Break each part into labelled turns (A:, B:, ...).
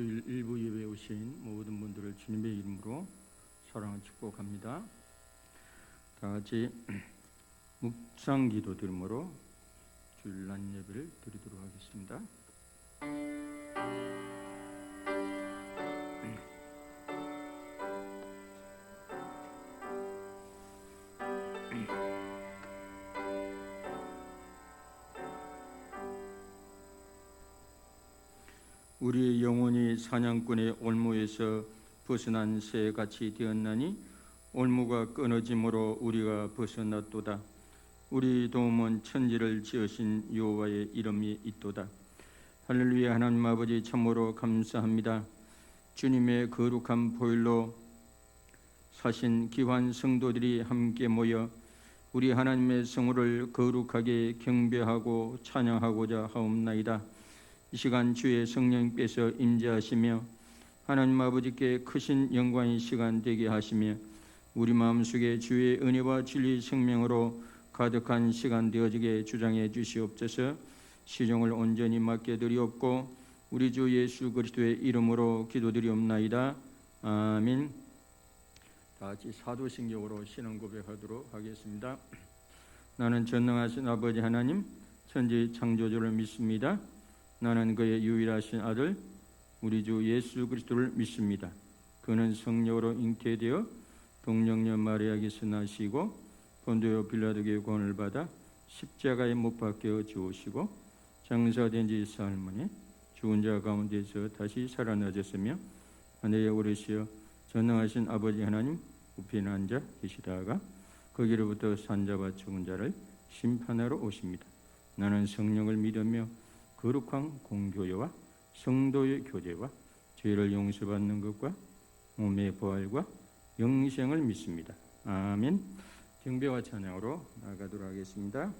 A: 주일 일부 예배에 오신 모든 분들을 주님의 이름으로 사랑을 축복합니다. 다 같이 묵상 기도 드림으로 주일날 예배를 드리도록 하겠습니다. 우리의 영혼이 사냥꾼의 올무에서 벗어난 새같이 되었나니 올무가 끊어짐으로 우리가 벗어났도다. 우리 도움은 천지를 지으신 여호와의 이름이 있도다. 할렐루야. 하나님 아버지 참으로 감사합니다. 주님의 거룩한 보혈로 사신 귀한 성도들이 함께 모여 우리 하나님의 성호를 거룩하게 경배하고 찬양하고자 하옵나이다. 이 시간 주의 성령께서 임재하시며 하나님 아버지께 크신 영광의 시간 되게 하시며 우리 마음속에 주의 은혜와 진리 생명으로 가득한 시간 되어지게 주장해 주시옵소서. 시종을 온전히 맡겨 드리옵고 우리 주 예수 그리스도의 이름으로 기도드리옵나이다. 아멘. 다 같이 사도신경으로 신앙 고백하도록 하겠습니다. 나는 전능하신 아버지 하나님 천지 창조주를 믿습니다. 나는 그의 유일하신 아들 우리 주 예수 그리스도를 믿습니다. 그는 성령으로 잉태되어 동정녀 마리아에게서 나시고 본디오 빌라도의 권을 받아 십자가에 못 박혀 죽으시고 장사된 지 사흘 만에 죽은 자 가운데서 다시 살아나셨으며 하늘에 오르시어 전능하신 아버지 하나님 우편에 앉아 계시다가 거기로부터 산자와 죽은 자를 심판하러 오십니다. 나는 성령을 믿으며 거룩한 공교회와 성도의 교제와 죄를 용서받는 것과 몸의 부활과 영생을 믿습니다. 아멘. 경배와 찬양으로 나아가도록 하겠습니다.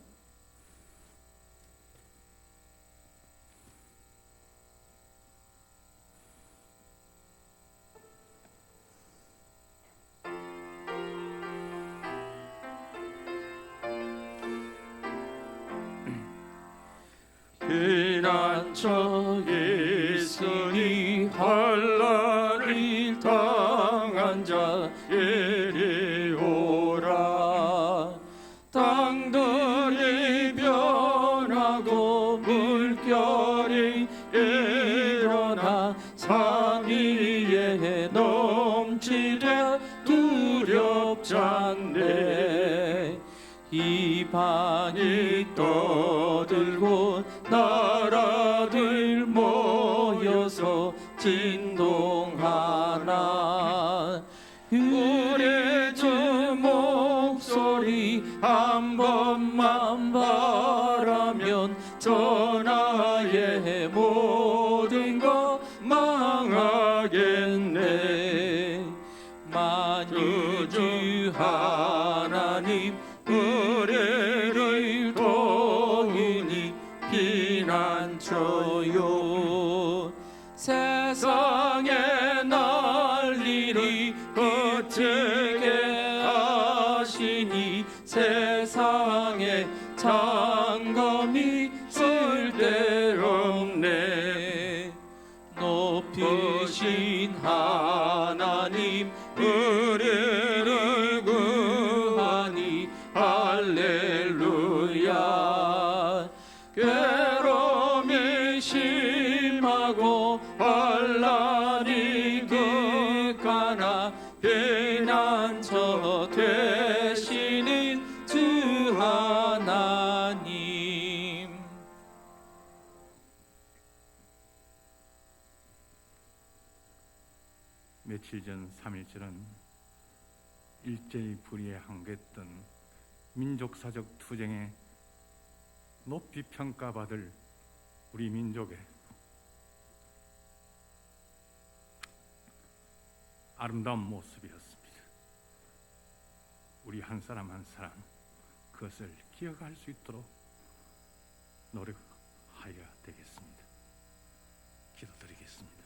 B: 피난처에 있으니 환난을 당한 자 이리 오라. 땅들이 변하고 물결이 일어나 산 위에 넘치되 두렵지 않네. 이방이 떠들고 나라들 모여서 진동하나 우리 주 목소리 한 번만 바라면 전하의 모든 것 망하겠네. 만일 주 하나님 우리를 도우니 피난처요. 세상의 난리를 거치게 하시니 세상에 장검이 쓸데없네. 높이신 하나님 우리를 구하니 할렐루야. 괴로움이 심하고 환난이 극하나 피난처 되시는 주 하나님.
A: 며칠 전 3.1절은 일제히 불의에 항거했던 민족사적 투쟁에 높이 평가받을 우리 민족의 아름다운 모습이었습니다. 우리 한 사람 한 사람 그것을 기억할 수 있도록 노력하여야 되겠습니다. 기도드리겠습니다.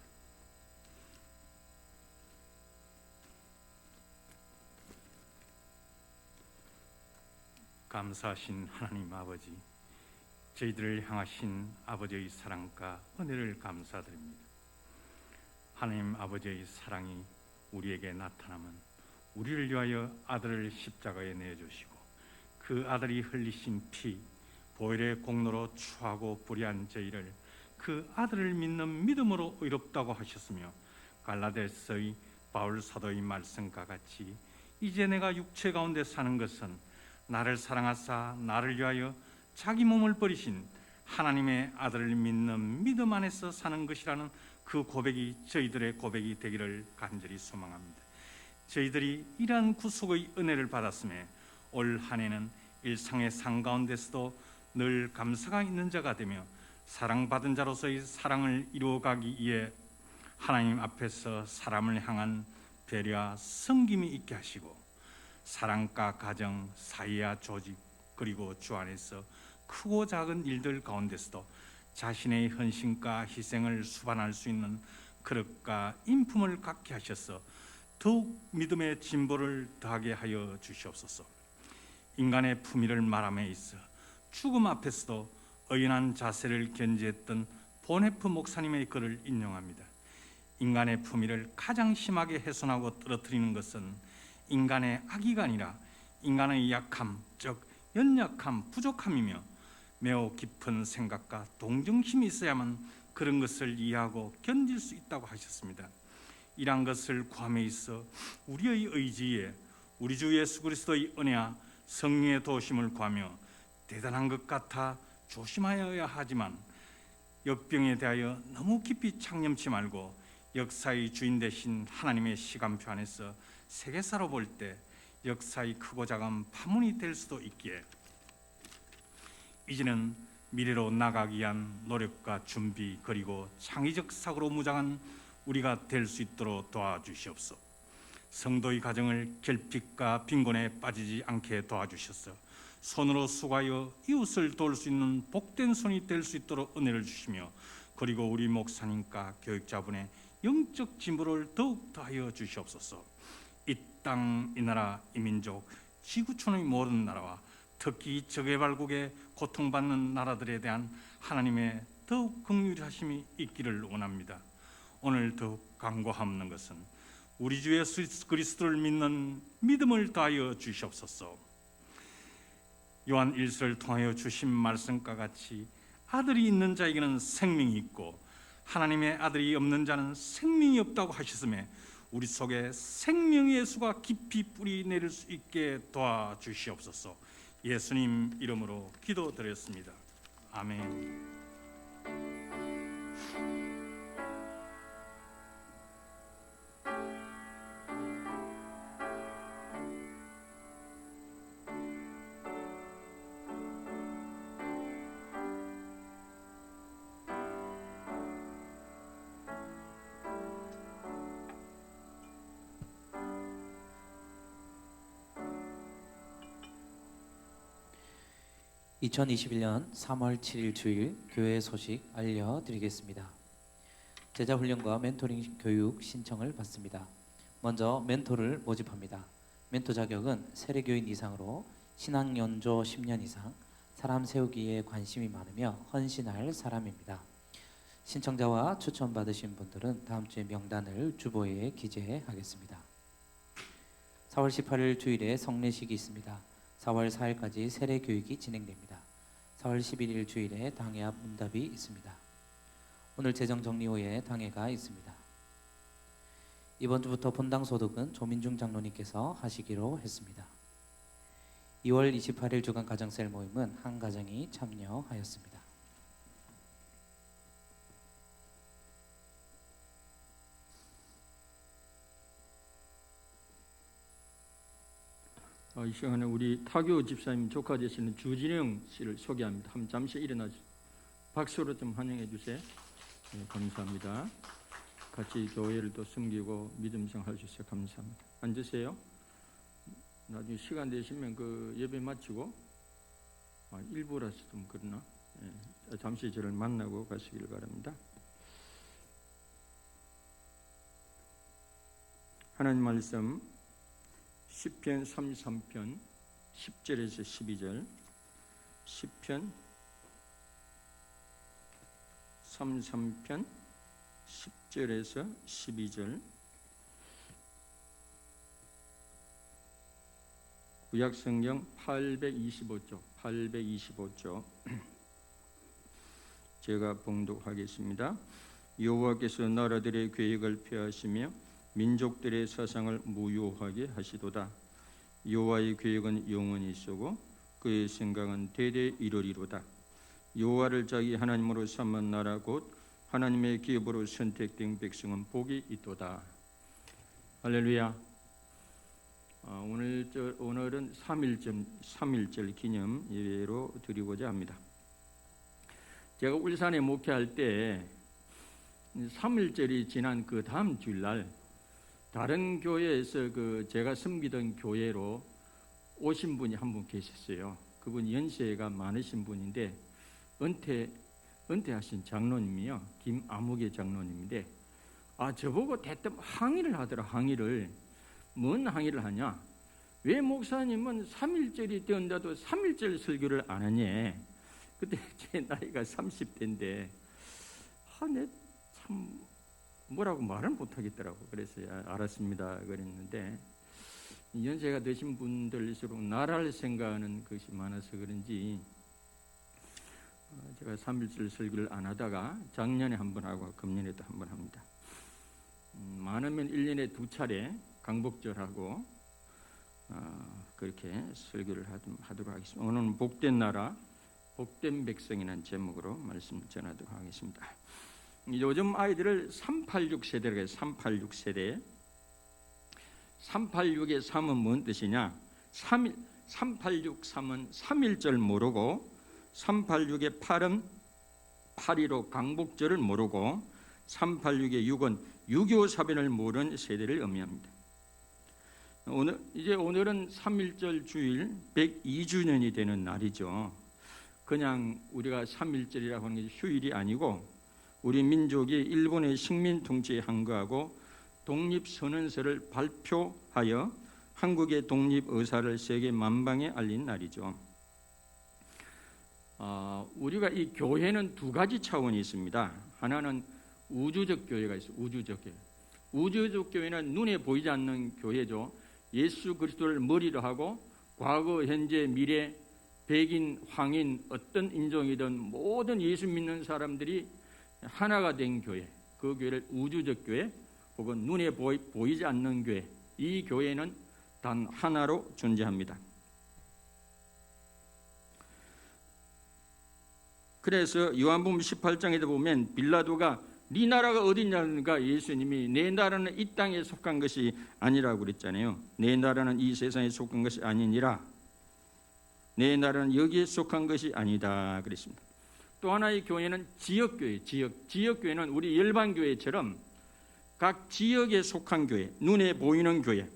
A: 감사하신 하나님 아버지, 저희들을 향하신 아버지의 사랑과 은혜를 감사드립니다.
C: 하나님 아버지의 사랑이 우리에게 나타나면 우리를 위하여 아들을 십자가에 내주시고 그 아들이 흘리신 피 보혈의 공로로 추하고 불의한 저희를 그 아들을 믿는 믿음으로 의롭다고 하셨으며 갈라디아서의 바울 사도의 말씀과 같이 이제 내가 육체 가운데 사는 것은 나를 사랑하사 나를 위하여 자기 몸을 버리신 하나님의 아들을 믿는 믿음 안에서 사는 것이라는 그 고백이 저희들의 고백이 되기를 간절히 소망합니다. 저희들이 이러한 구속의 은혜를 받았음에 올 한 해는 일상의 삶 가운데서도 늘 감사가 있는 자가 되며 사랑받은 자로서의 사랑을 이루어가기 위해 하나님 앞에서 사람을 향한 배려와 섬김이 있게 하시고 사랑과 가정, 사회와 조직 그리고 주 안에서 크고 작은 일들 가운데서도 자신의 헌신과 희생을 수반할 수 있는 그릇과 인품을 갖게 하셔서 더욱 믿음의 진보를 더하게 하여 주시옵소서. 인간의 품위를 말함에 있어 죽음 앞에서도 의연한 자세를 견지했던 보네프 목사님의 글을 인용합니다. 인간의 품위를 가장 심하게 훼손하고 떨어뜨리는 것은 인간의 악의가 아니라 인간의 약함, 즉 연약함, 부족함이며 매우 깊은 생각과 동정심이 있어야만 그런 것을 이해하고 견딜 수 있다고 하셨습니다. 이러한 것을 구함에 있어 우리의 의지에 우리 주 예수 그리스도의 은혜와 성령의 도우심을 구하며 대단한 것 같아 조심하여야 하지만 역병에 대하여 너무 깊이 창념치 말고 역사의 주인 되신 하나님의 시간표 안에서 세계사로 볼 때 역사의 크고 작은 파문이 될 수도 있기에 이제는 미래로 나가기 위한 노력과 준비 그리고 창의적 사고로 무장한 우리가 될 수 있도록 도와주시옵소서. 성도의 가정을 결핍과 빈곤에 빠지지 않게 도와주셔서 손으로 수고하여 이웃을 도울 수 있는 복된 손이 될 수 있도록 은혜를 주시며 그리고 우리 목사님과 교육자분의 영적 진보를 더욱 더하여 주시옵소서. 이 땅, 이 나라, 이 민족, 지구촌의 모든 나라와 특히 저개발국에 고통받는 나라들에 대한 하나님의 더욱 긍휼하심이 있기를 원합니다. 오늘 더욱 간구하는 것은 우리 주 예수 그리스도를 믿는 믿음을 다하여 주시옵소서. 요한 1서를 통하여 주신 말씀과 같이 아들이 있는 자에게는 생명이 있고 하나님의 아들이 없는 자는 생명이 없다고 하셨음에 우리 속에 생명의 예수가 깊이 뿌리 내릴 수 있게 도와주시옵소서. 예수님 이름으로 기도드렸습니다. 아멘.
D: (2021년 3월 7일) 주일 교회 소식 알려드리겠습니다. 제자훈련과 멘토링 교육 신청을 받습니다. 먼저 멘토를 모집합니다. 멘토 자격은 세례교인 이상으로 신앙연조 10년 이상, 사람 세우기에 관심이 많으며 헌신할 사람입니다. 신청자와 추천받으신 분들은 다음 주에 명단을 주보에 기재하겠습니다. 4월 18일 주일에 성례식이 있습니다. 4월 4일까지 세례 교육이 진행됩니다. 4월 11일 주일에 당회 앞 문답이 있습니다. 오늘 재정 정리 후에 당회가 있습니다. 이번 주부터 본당 소득은 조민중 장로님께서 하시기로 했습니다. 2월 28일 주간 가정셀 모임은 한 가정이 참여하였습니다.
A: 이 시간에 우리 타교 집사님 조카 되시는 주진영 씨를 소개합니다. 한번 잠시 일어나주세요. 박수로 좀 환영해 주세요. 네, 감사합니다. 같이 교회를 또 섬기고 믿음 생활 주셔서 감사합니다. 앉으세요. 나중에 시간 되시면 그 예배 마치고 일부라서 좀 그러나 잠시 저를 만나고 가시길 바랍니다. 하나님 말씀 시편 33편 10절에서 12절. 시편 33편 10절에서 12절. 구약성경 825쪽, 825쪽. 제가 봉독하겠습니다. 여호와께서 나라들의 계획을 폐하시며 민족들의 사상을 무효하게 하시도다. 여호와의 계획은 영원히 있고 그의 생각은 대대 이르리로다. 여호와를 자기 하나님으로 삼은 나라 곧 하나님의 기업으로 선택된 백성은 복이 있도다. 할렐루야. 오늘은 3.1절 기념 예배로 드리고자 합니다. 제가 울산에 목회할 때 3.1절이 지난 그 다음 주일날 다른 교회에서 제가 섬기던 교회로 오신 분이 한 분 계셨어요. 그분 연세가 많으신 분인데 은퇴하신 장로님이요, 김아무개 장로님인데 저보고 대뜸 항의를 하더라. 항의를. 뭔 항의를 하냐? 왜 목사님은 3.1절이 되었는데도 3.1절 설교를 안 하냐? 그때 제 나이가 30대인데 내 참 뭐라고 말은 못하겠더라고. 그래서 알았습니다 그랬는데, 연세가 드신 분들일수록 나라를 생각하는 것이 많아서 그런지 제가 3.1절 설교를 안 하다가 작년에 한 번 하고 금년에도 한 번 합니다. 많으면 1년에 2차례 강복절하고 그렇게 설교를 하도록 하겠습니다. 오늘은 복된 나라, 복된 백성이라는 제목으로 말씀 전하도록 하겠습니다. 요즘 아이들을 386 세대라고 해요. 386 세대. 386의 3은 뭔 뜻이냐? 386 3은 3.1절 모르고, 386의 8은 8.15 강복절을 모르고, 386의 6은 6.25 사변을 모르는 세대를 의미합니다. 오늘은 3.1절 주일 102주년이 되는 날이죠. 그냥 우리가 3.1절이라고 하는 게 휴일이 아니고, 우리 민족이 일본의 식민 통치에 항거하고 독립선언서를 발표하여 한국의 독립 의사를 세계 만방에 알린 날이죠. 우리가 이 교회는 두 가지 차원이 있습니다. 하나는 우주적 교회가 있어요. 우주적 교회. 우주적 교회는 눈에 보이지 않는 교회죠. 예수 그리스도를 머리로 하고 과거, 현재, 미래, 백인, 황인, 어떤 인종이든 모든 예수 믿는 사람들이 하나가 된 교회, 그 교회를 우주적 교회 혹은 눈에 보이지 않는 교회, 이 교회는 단 하나로 존재합니다. 그래서 요한복음 18장에도 보면 빌라도가 네 나라가 어디냐니까 예수님이 내 나라는 이 땅에 속한 것이 아니라고 그랬잖아요. 내 나라는 이 세상에 속한 것이 아니니라. 내 나라는 여기에 속한 것이 아니다 그랬습니다. 또 하나의 교회는 지역교회, 지역교회는 우리 일반교회처럼 각 지역에 속한 교회, 눈에 보이는 교회,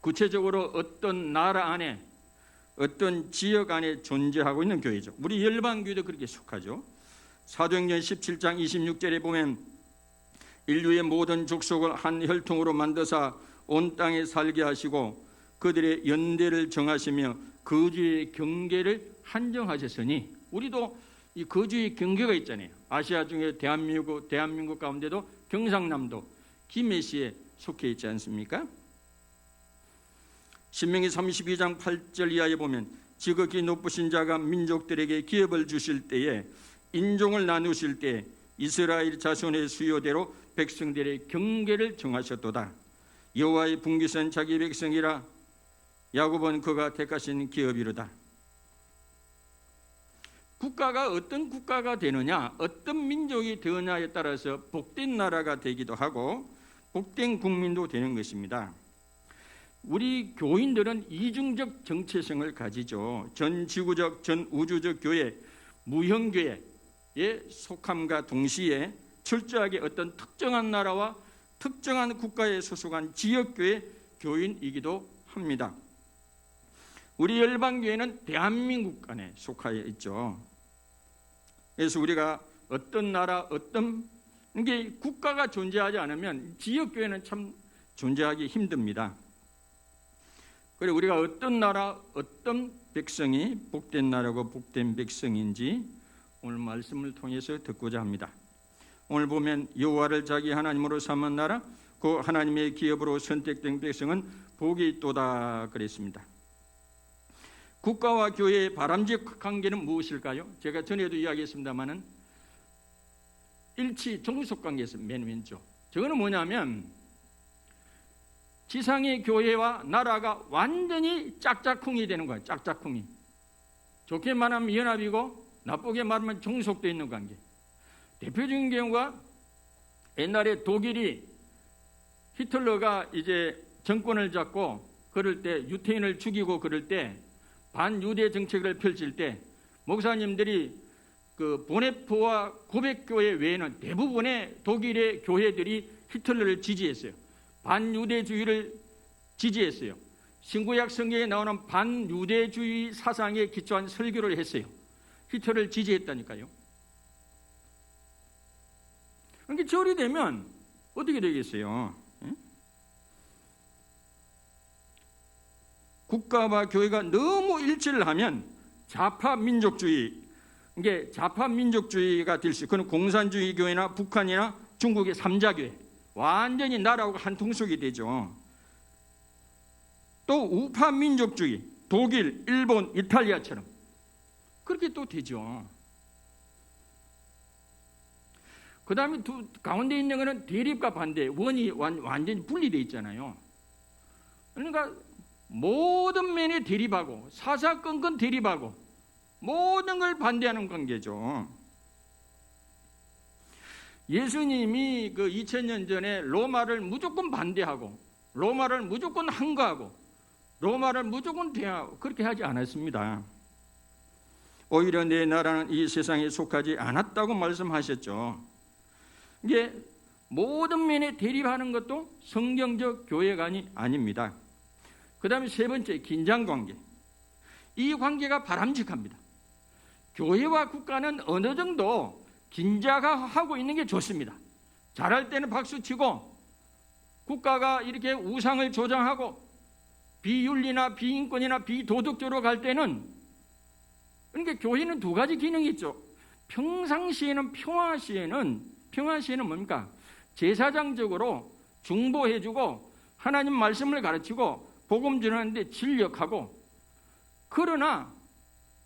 A: 구체적으로 어떤 나라 안에, 어떤 지역 안에 존재하고 있는 교회죠. 우리 일반교회도 그렇게 속하죠. 사도행전 17장 26절에 보면 인류의 모든 족속을 한 혈통으로 만드사 온 땅에 살게 하시고 그들의 연대를 정하시며 거주의 경계를 한정하셨으니, 우리도 이 거주의 경계가 있잖아요. 아시아 중에 대한민국 가운데도 경상남도 김해시에 속해 있지 않습니까? 신명기 32장 8절 이하에 보면 지극히 높으신 자가 민족들에게 기업을 주실 때에, 인종을 나누실 때 이스라엘 자손의 수요대로 백성들의 경계를 정하셨도다. 여호와의 분깃은 자기 백성이라, 야곱은 그가 택하신 기업이로다. 국가가 어떤 국가가 되느냐, 어떤 민족이 되느냐에 따라서 복된 나라가 되기도 하고 복된 국민도 되는 것입니다. 우리 교인들은 이중적 정체성을 가지죠. 전 지구적, 전 우주적 교회, 무형교회에 속함과 동시에 철저하게 어떤 특정한 나라와 특정한 국가에 소속한 지역교회 교인이기도 합니다. 우리 열방교회는 대한민국 안에 속하여 있죠. 그래서 우리가 어떤 나라, 어떤 게 국가가 존재하지 않으면 지역교회는 참 존재하기 힘듭니다. 그리고 우리가 어떤 나라, 어떤 백성이 복된 나라고 복된 백성인지 오늘 말씀을 통해서 듣고자 합니다. 오늘 보면 여호와를 자기 하나님으로 삼은 나라 그 하나님의 기업으로 선택된 백성은 복이 있도다 그랬습니다. 국가와 교회의 바람직 관계는 무엇일까요? 제가 전에도 이야기했습니다마는 일치 종속 관계에서 맨 왼쪽. 저거는 뭐냐면 지상의 교회와 나라가 완전히 짝짝꿍이 되는 거예요. 짝짝꿍이. 좋게 말하면 연합이고 나쁘게 말하면 종속되어 있는 관계. 대표적인 경우가 옛날에 독일이 히틀러가 이제 정권을 잡고 그럴 때 유태인을 죽이고 그럴 때 반유대 정책을 펼칠 때 목사님들이 그 보네프와 고백교회 외에는 대부분의 독일의 교회들이 히틀러를 지지했어요. 반유대주의를 지지했어요. 신구약 성경에 나오는 반유대주의 사상에 기초한 설교를 했어요. 히틀러를 지지했다니까요. 그러니까 절이 되면 어떻게 되겠어요? 국가와 교회가 너무 일치를 하면 좌파 민족주의, 이게 좌파 민족주의가 될 수 있고, 그건 공산주의 교회나 북한이나 중국의 삼자교회, 완전히 나라하고 한 통속이 되죠. 또 우파 민족주의, 독일, 일본, 이탈리아처럼 그렇게 또 되죠. 그 다음에 가운데 있는 것은 대립과 반대, 원이 완전히 분리되어 있잖아요. 그러니까 모든 면에 대립하고 사사건건 대립하고 모든 걸 반대하는 관계죠. 예수님이 그 2000년 전에 로마를 무조건 반대하고 로마를 무조건 항거하고 로마를 무조건 대하고 그렇게 하지 않았습니다. 오히려 내 나라는 이 세상에 속하지 않았다고 말씀하셨죠. 이게 모든 면에 대립하는 것도 성경적 교회관이 아닙니다. 그 다음에 세 번째, 긴장관계. 이 관계가 바람직합니다. 교회와 국가는 어느 정도 긴장하고 있는 게 좋습니다. 잘할 때는 박수치고 국가가 이렇게 우상을 조장하고 비윤리나 비인권이나 비도덕적으로 갈 때는, 그러니까 교회는 두 가지 기능이 있죠. 평상시에는 평화시에는 뭡니까? 제사장적으로 중보해주고 하나님 말씀을 가르치고 복음 전하는데 진력하고, 그러나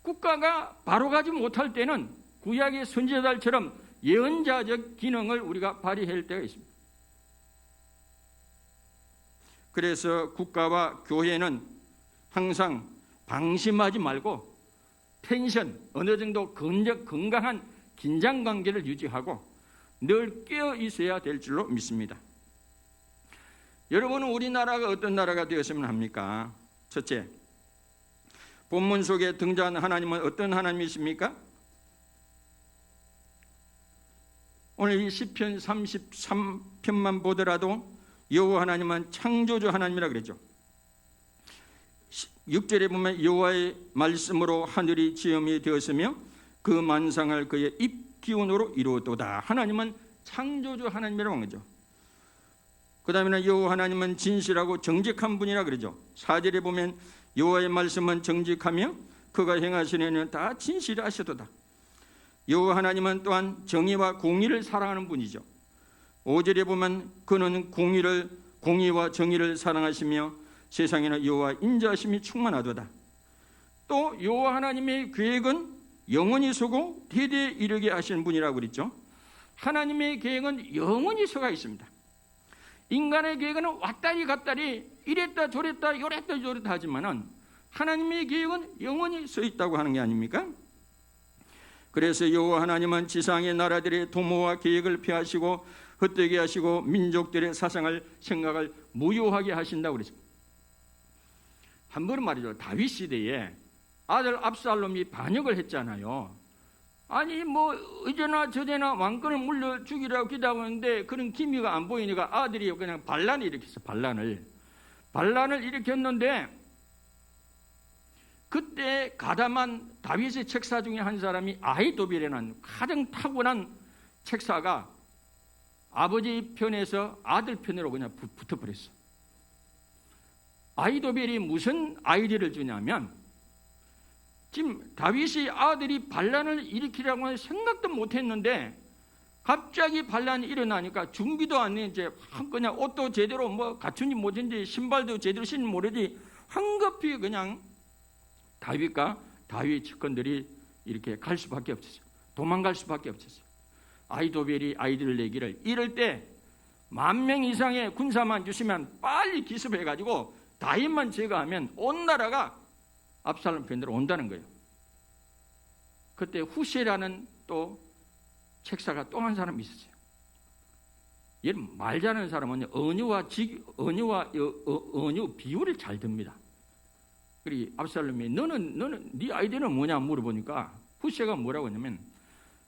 A: 국가가 바로 가지 못할 때는 구약의 선지자들처럼 예언자적 기능을 우리가 발휘할 때가 있습니다. 그래서 국가와 교회는 항상 방심하지 말고 텐션, 어느 정도 건강한 긴장관계를 유지하고 늘 깨어 있어야 될 줄로 믿습니다. 여러분은 우리나라가 어떤 나라가 되었으면 합니까? 첫째, 본문 속에 등장하는 하나님은 어떤 하나님이십니까? 오늘 이 시편 33편만 보더라도 여호와 하나님은 창조주 하나님이라 그랬죠. 6절에 보면 여호와의 말씀으로 하늘이 지음이 되었으며 그 만상을 그의 입기운으로 이루었도다. 하나님은 창조주 하나님이라고 한 거죠. 그 다음에는 여호와 하나님은 진실하고 정직한 분이라 그러죠. 4절에 보면 여호와의 말씀은 정직하며 그가 행하시는 일은 다 진실하시도다. 여호와 하나님은 또한 정의와 공의를 사랑하는 분이죠. 5절에 보면 그는 공의와 정의를 사랑하시며 세상에는 여호와 인자하심이 충만하도다. 또 여호와 하나님의 계획은 영원히 서고 대대에 이르게 하시는 분이라고 그랬죠. 하나님의 계획은 영원히 서가 있습니다. 인간의 계획은 왔다리 갔다리 이랬다 저랬다 요랬다 저랬다 하지만은 하나님의 계획은 영원히 서 있다고 하는 게 아닙니까? 그래서 여호와 하나님은 지상의 나라들의 도모와 계획을 폐하시고 헛되게 하시고 민족들의 사상을 생각을 무효하게 하신다고 그랬습니다. 한 번은 말이죠, 다윗 시대에 아들 압살롬이 반역을 했잖아요. 아니 뭐 이제나 저제나 왕권을 물려 죽이라고 기도하는데 그런 기미가 안 보이니까 아들이 그냥 반란을 일으켰어. 반란을 일으켰는데 그때 가담한 다윗의 책사 중에 한 사람이 아히도벨이라는 가장 타고난 책사가 아버지 편에서 아들 편으로 그냥 붙어버렸어. 아히도벨이 무슨 아이디어를 주냐면, 지금 다윗이 아들이 반란을 일으키라고 생각도 못했는데 갑자기 반란이 일어나니까 준비도 안 해. 이제 그냥 옷도 제대로 뭐 갖춘지 못했는지 신발도 제대로 신지 모르지 황급히 그냥 다윗과 다윗 측근들이 이렇게 갈 수밖에 없었어요. 도망갈 수밖에 없었어요. 아히도벨이 아이들을 내기를 이럴 때 10,000명 이상의 군사만 주시면 빨리 기습해가지고 다윗만 제거하면 온 나라가 압살롬 편으로 온다는 거예요. 그때 후시라는 또 책사가 또 한 사람이 있었어요. 얘는 말 잘하는 사람은 언유와 언유 비율이 잘 듭니다. 그리고 압살롬이 너는 네 아이디어는 뭐냐 물어보니까 후시가 뭐라고 했냐면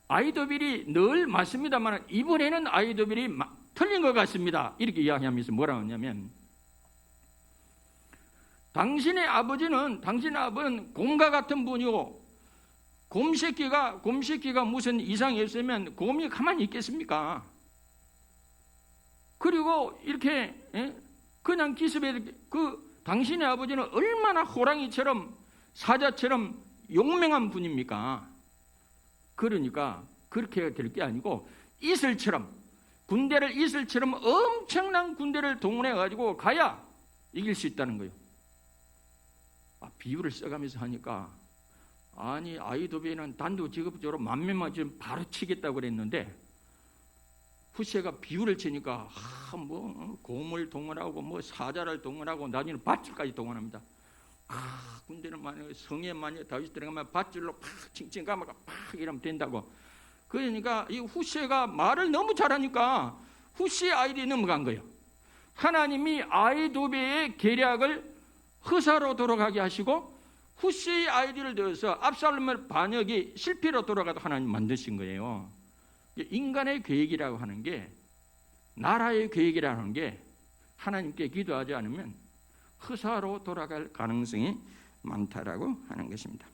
A: 아히도벨이 늘 맞습니다만 이번에는 아히도벨이 틀린 것 같습니다. 이렇게 이야기하면서 뭐라고 했냐면 당신의 아버지는 곰과 같은 분이고 곰새끼가 무슨 이상이 없으면 곰이 가만히 있겠습니까? 그리고 이렇게 그냥 기습해 당신의 아버지는 얼마나 호랑이처럼 사자처럼 용맹한 분입니까? 그러니까 그렇게 될 게 아니고 이슬처럼 엄청난 군대를 동원해 가지고 가야 이길 수 있다는 거예요. 비유를 써가면서 하니까 아니 아히도벨은 단도직입적으로 10,000명만 지금 바로 치겠다고 그랬는데 후세가 비유를 치니까 뭐 곰을 동원하고 뭐 사자를 동원하고 나중에는 밧줄까지 동원합니다. 군대는 만약 성에 만약 다윗이 들어가면 밧줄로 팍 칭칭 감아가 팍 이러면 된다고. 그러니까 이 후세가 말을 너무 잘하니까 후세의 아이디에 넘어간 거예요. 하나님이 아히도벨의 계략을 허사로 돌아가게 하시고 후시의 아이디어를 넣어서 압살롬의 반역이 실패로 돌아가도 하나님 만드신 거예요. 인간의 계획이라고 하는 게 나라의 계획이라고 하는 게 하나님께 기도하지 않으면 허사로 돌아갈 가능성이 많다라고 하는 것입니다.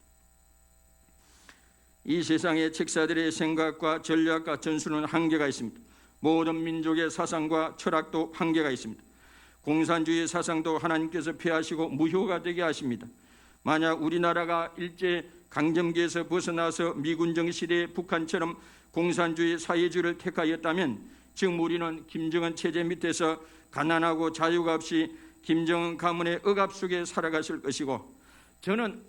A: 이 세상의 책사들의 생각과 전략과 전술은 한계가 있습니다. 모든 민족의 사상과 철학도 한계가 있습니다. 공산주의 사상도 하나님께서 폐하시고 무효가 되게 하십니다. 만약 우리나라가 일제 강점기에서 벗어나서 미군정 시대의 북한처럼 공산주의 사회주의를 택하였다면 지금 우리는 김정은 체제 밑에서 가난하고 자유가 없이 김정은 가문의 억압 속에 살아갔을 것이고 저는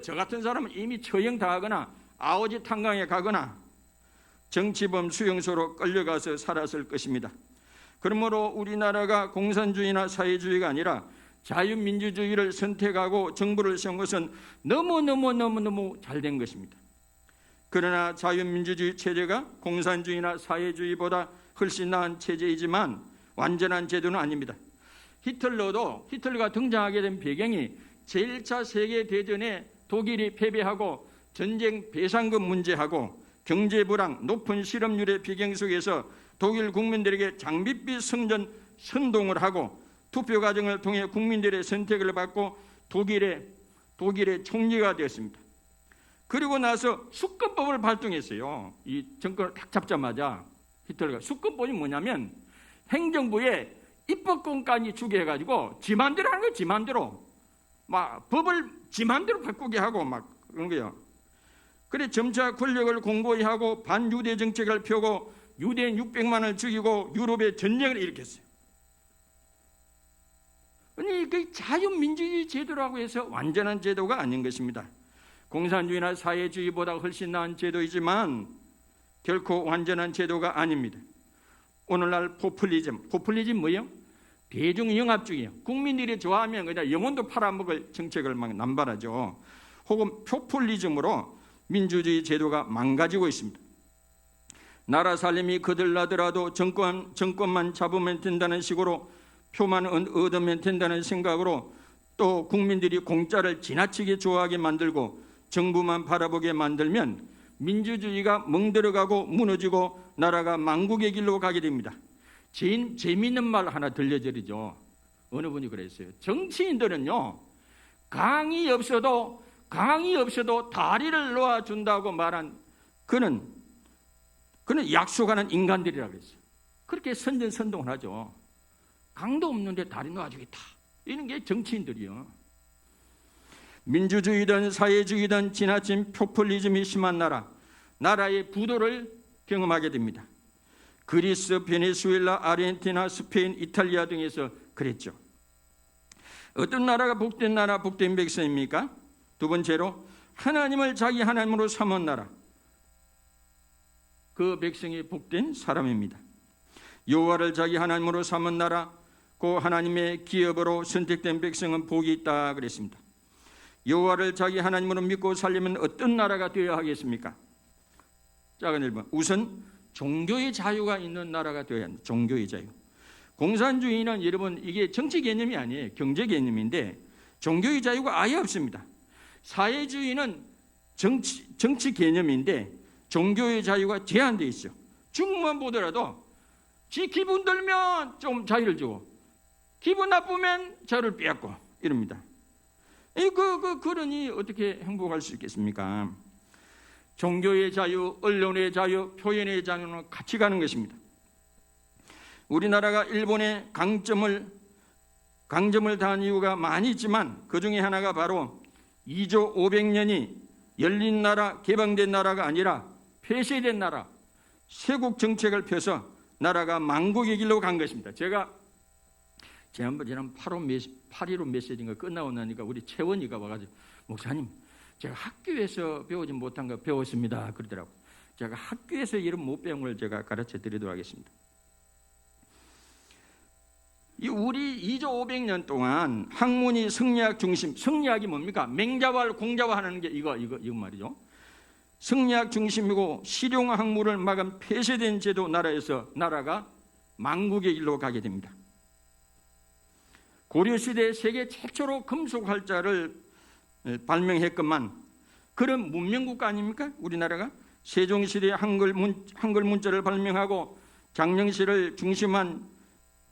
A: 저 같은 사람은 이미 처형 당하거나 아오지 탄광에 가거나 정치범 수용소로 끌려가서 살았을 것입니다. 그러므로 우리나라가 공산주의나 사회주의가 아니라 자유민주주의를 선택하고 정부를 세운 것은 너무 잘된 것입니다. 그러나 자유민주주의 체제가 공산주의나 사회주의보다 훨씬 나은 체제이지만 완전한 제도는 아닙니다. 히틀러가 등장하게 된 배경이 제1차 세계대전에 독일이 패배하고 전쟁 배상금 문제하고 경제불황, 높은 실업률의 배경 속에서 독일 국민들에게 장밋빛 성전 선동을 하고 투표 과정을 통해 국민들의 선택을 받고 독일의 총리가 되었습니다. 그리고 나서 수권법을 발동했어요. 이 정권을 딱 잡자마자 히틀러가 수권법이 뭐냐면 행정부에 입법권까지 주게 해가지고 지 맘대로 하는 거예요. 지 맘대로 막 법을 지 맘대로 바꾸게 하고 막 그런 거예요. 그래 점차 권력을 공고히 하고 반유대 정책을 펴고 유대인 600만을 죽이고 유럽에 전쟁을 일으켰어요. 아니 그 자유민주주의 제도라고 해서 완전한 제도가 아닌 것입니다. 공산주의나 사회주의보다 훨씬 나은 제도이지만 결코 완전한 제도가 아닙니다. 오늘날 포퓰리즘 뭐예요? 대중영합주의예요. 국민들이 좋아하면 그냥 영혼도 팔아먹을 정책을 막 남발하죠. 혹은 포퓰리즘으로 민주주의 제도가 망가지고 있습니다. 나라 살림이 거들나더라도 정권만 잡으면 된다는 식으로 표만 얻으면 된다는 생각으로 또 국민들이 공짜를 지나치게 좋아하게 만들고 정부만 바라보게 만들면 민주주의가 멍들어가고 무너지고 나라가 망국의 길로 가게 됩니다. 재미있는 말 하나 들려드리죠. 어느 분이 그랬어요. 정치인들은요 강이 없어도 다리를 놓아준다고 말한 그는 약속하는 인간들이라고 그랬어요. 그렇게 선전선동을 하죠. 강도 없는데 다리 놓아주겠다. 이런 게 정치인들이요. 민주주의든 사회주의든 지나친 포퓰리즘이 심한 나라의 부도를 경험하게 됩니다. 그리스, 베네수엘라, 아르헨티나, 스페인, 이탈리아 등에서 그랬죠. 어떤 나라가 복된 나라, 복된 백성입니까? 두 번째로 하나님을 자기 하나님으로 삼은 나라, 그 백성이 복된 사람입니다. 여호와를 자기 하나님으로 삼은 나라, 그 하나님의 기업으로 선택된 백성은 복이 있다 그랬습니다. 여호와를 자기 하나님으로 믿고 살려면 어떤 나라가 되어야 하겠습니까? 작은 1번, 우선 종교의 자유가 있는 나라가 되어야 합니다. 종교의 자유. 공산주의는 여러분 이게 정치 개념이 아니에요. 경제 개념인데 종교의 자유가 아예 없습니다. 사회주의는 정치 개념인데 종교의 자유가 제한되어 있죠. 중국만 보더라도 지 기분 들면 좀 자유를 주고 기분 나쁘면 자유를 빼앗고 이럽니다. 그러니 어떻게 행복할 수 있겠습니까? 종교의 자유, 언론의 자유, 표현의 자유는 같이 가는 것입니다. 우리나라가 일본의 강점을 당한 이유가 많이 있지만 그 중에 하나가 바로 2조 500년이 열린 나라, 개방된 나라가 아니라 폐쇄된 나라, 쇄국 정책을 펴서 나라가 망국의 길로 간 것입니다. 제가 지난 8.15 메시지인가 끝나고 나니까 우리 채원이가 와가지고 목사님, 제가 학교에서 배우지 못한 거 배웠습니다 그러더라고요. 제가 학교에서 이런 못 배운 걸 제가 가르쳐 드리도록 하겠습니다. 우리 2조 500년 동안 학문이 성리학 중심, 성리학이 뭡니까? 맹자와 공자화하는 게 이거 말이죠. 성리학 중심이고 실용 학문을 막은 폐쇄된 제도 나라에서 나라가 망국의 길로 가게 됩니다. 고려시대 세계 최초로 금속 활자를 발명했건만 그런 문명국가 아닙니까? 우리나라가 세종시대에 한글 문자를 발명하고 장영실을 중심한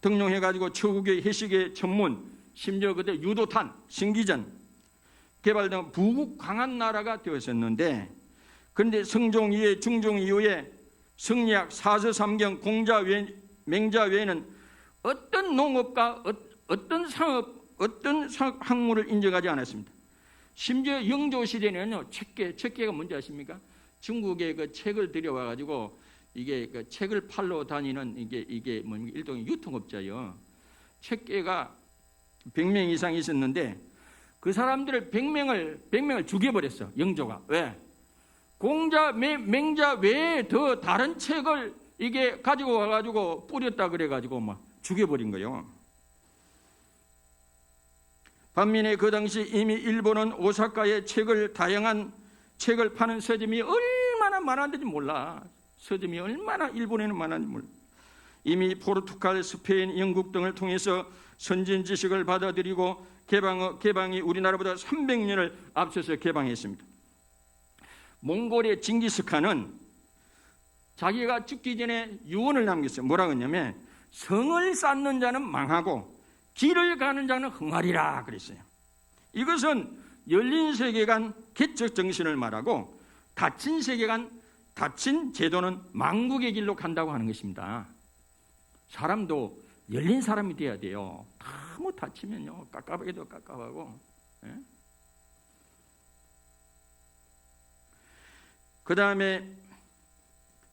A: 등용해가지고 처국의 해식의 전문, 심지어 그때 유도탄, 신기전 개발된 부국 강한 나라가 되었었는데, 그런데 성종 이후에 중종 이후에 성리학, 사서삼경, 공자 맹자 외에는 어떤 농업과 어떤 상업, 어떤 학문을 인정하지 않았습니다. 심지어 영조 시대에는요, 책계가 뭔지 아십니까? 중국에 그 책을 들여와가지고 이게 그 책을 팔러 다니는 이게 뭡니까? 일종의 유통업자요. 책계가 100명 이상 있었는데 그 사람들을 100명을 죽여버렸어. 영조가. 왜? 공자, 맹자 외에 더 다른 책을 이게 가지고 와가지고 뿌렸다 그래가지고 막 죽여버린 거예요. 반면에 그 당시 이미 일본은 오사카에 다양한 책을 파는 서점이 얼마나 많았는지 몰라. 서점이 얼마나 일본에는 많았는지 몰라. 이미 포르투갈, 스페인, 영국 등을 통해서 선진 지식을 받아들이고 개방이 우리나라보다 300년을 앞서서 개방했습니다. 몽골의 징기스칸은 자기가 죽기 전에 유언을 남겼어요. 뭐라고 했냐면 성을 쌓는 자는 망하고 길을 가는 자는 흥하리라 그랬어요. 이것은 열린 세계관 개척 정신을 말하고 닫힌 세계관, 닫힌 제도는 망국의 길로 간다고 하는 것입니다. 사람도 열린 사람이 돼야 돼요. 너무 닫히면요, 깝깝하게도 깝깝하고. 그 다음에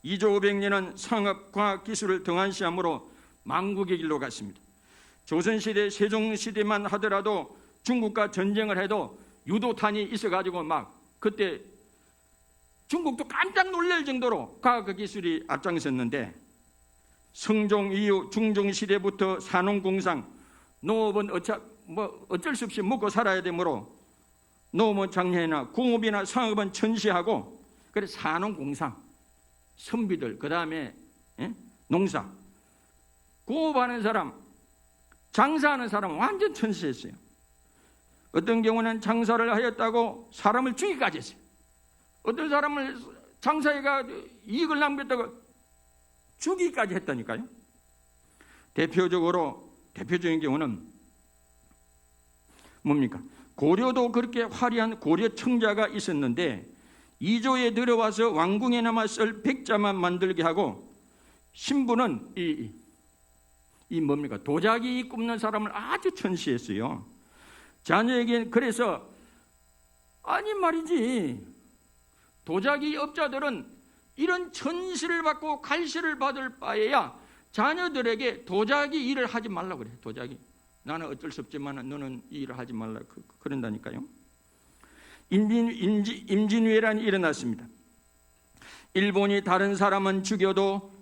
A: 2조 500년은 상업, 과학, 기술을 등한시함으로 망국의 길로 갔습니다. 조선시대, 세종시대만 하더라도 중국과 전쟁을 해도 유도탄이 있어가지고 막 그때 중국도 깜짝 놀랄 정도로 과학 기술이 앞장섰는데, 성종 이후 중종시대부터 산업공상, 농업은 어쩔 수 없이 먹고 살아야 되므로 농업은 장려해나 공업이나 상업은 천시하고, 그래서 산업공상, 선비들, 그 다음에 농사, 공업하는 사람, 장사하는 사람은 완전 천시했어요. 어떤 경우는 장사를 하였다고 사람을 죽이기까지 했어요. 어떤 사람을 장사해가 이익을 남겼다고 죽이기까지 했다니까요. 대표적인 경우는 뭡니까? 고려도 그렇게 화려한 고려 청자가 있었는데 2조에 들어와서 왕궁에나마 쓸 백자만 만들게 하고, 신부는 이 뭡니까? 도자기 굽는 사람을 아주 천시했어요. 자녀에게. 그래서 아니 말이지, 도자기 업자들은 이런 천시를 받고 갈시를 받을 바에야 자녀들에게 도자기 일을 하지 말라고 그래. 도자기. 나는 어쩔 수 없지만 너는 이 일을 하지 말라. 그런다니까요. 임진왜란이 일어났습니다. 일본이 다른 사람은 죽여도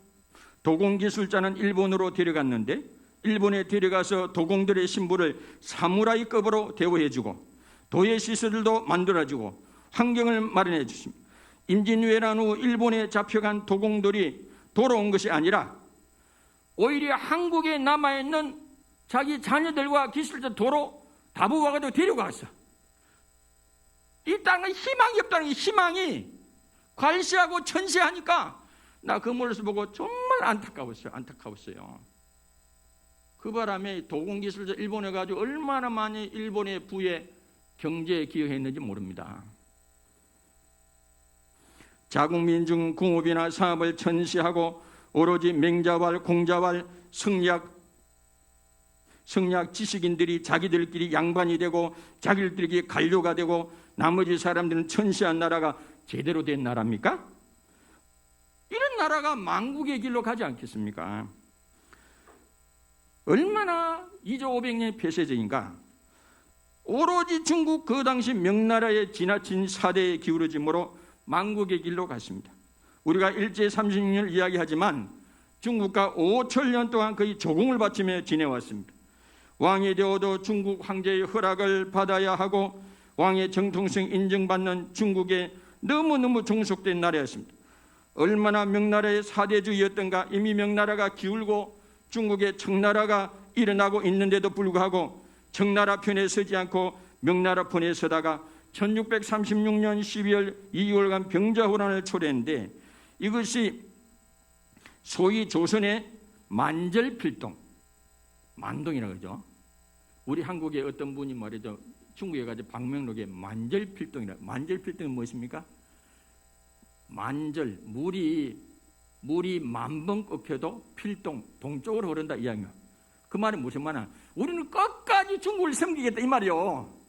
A: 도공기술자는 일본으로 데려갔는데, 일본에 데려가서 도공들의 신부를 사무라이급으로 대우해주고 도예 시설도 만들어주고 환경을 마련해 주십니다. 임진왜란 후 일본에 잡혀간 도공들이 돌아온 것이 아니라 오히려 한국에 남아있는 자기 자녀들과 기술자 도로 다부가도 데려갔어. 이 땅은 희망이 없다는 게, 희망이 괄시하고 천시하니까 나 그 모습을 보고 정말 안타까웠어요. 그 바람에 도공기술자 일본에 가지고 얼마나 많이 일본의 부에 경제에 기여했는지 모릅니다. 자국민중 공업이나 사업을 천시하고 오로지 맹자왈, 공자왈, 성리학 지식인들이 자기들끼리 양반이 되고 자기들끼리 관료가 되고 나머지 사람들은 천시한 나라가 제대로 된 나라입니까? 이런 나라가 망국의 길로 가지 않겠습니까? 얼마나 2조 500년의 폐쇄적인가. 오로지 중국 그 당시 명나라의 지나친 사대에 기울어짐으로 망국의 길로 갔습니다. 우리가 일제 36년을 이야기하지만 중국과 5천년 동안 거의 조공을 바치며 지내왔습니다. 왕이 되어도 중국 황제의 허락을 받아야 하고 왕의 정통성 인정받는 중국에 너무너무 종속된 나라였습니다. 얼마나 명나라의 사대주의였던가. 이미 명나라가 기울고 중국의 청나라가 일어나고 있는데도 불구하고 청나라 편에 서지 않고 명나라 편에 서다가 1636년 12월 2월간 병자호란을 초래했는데, 이것이 소위 조선의 만절필동, 만동이라고 그러죠. 우리 한국의 어떤 분이 말이죠, 중국에 가서 방명록에 만절필동이라. 만절필동은 무엇입니까? 만절, 물이 만번 꺾여도 필동, 동쪽으로 흐른다 이 이야기야. 그 말은 무슨 말이야? 우리는 끝까지 중국을 섬기겠다 이 말이요.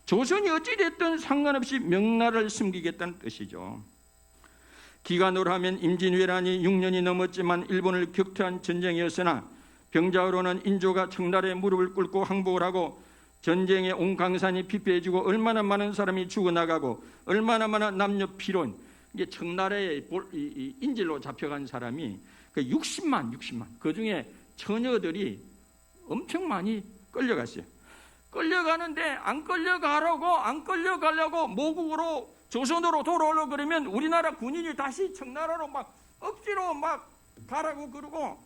A: 조선이 어찌됐든 상관없이 명나라를 섬기겠다는 뜻이죠. 기간으로 하면 임진왜란이 6년이 넘었지만 일본을 격퇴한 전쟁이었으나 병자호로는 인조가 청나라에 무릎을 꿇고 항복을 하고 전쟁에 온 강산이 피폐해지고 얼마나 많은 사람이 죽어나가고 얼마나 많은 남녀 피론, 이게 청나라의 인질로 잡혀간 사람이 60만, 그 중에 처녀들이 엄청 많이 끌려갔어요. 끌려가는데 안 끌려가려고 모국으로 조선으로 돌아오려고 그러면 우리나라 군인이 다시 청나라로 막 억지로 막 가라고 그러고,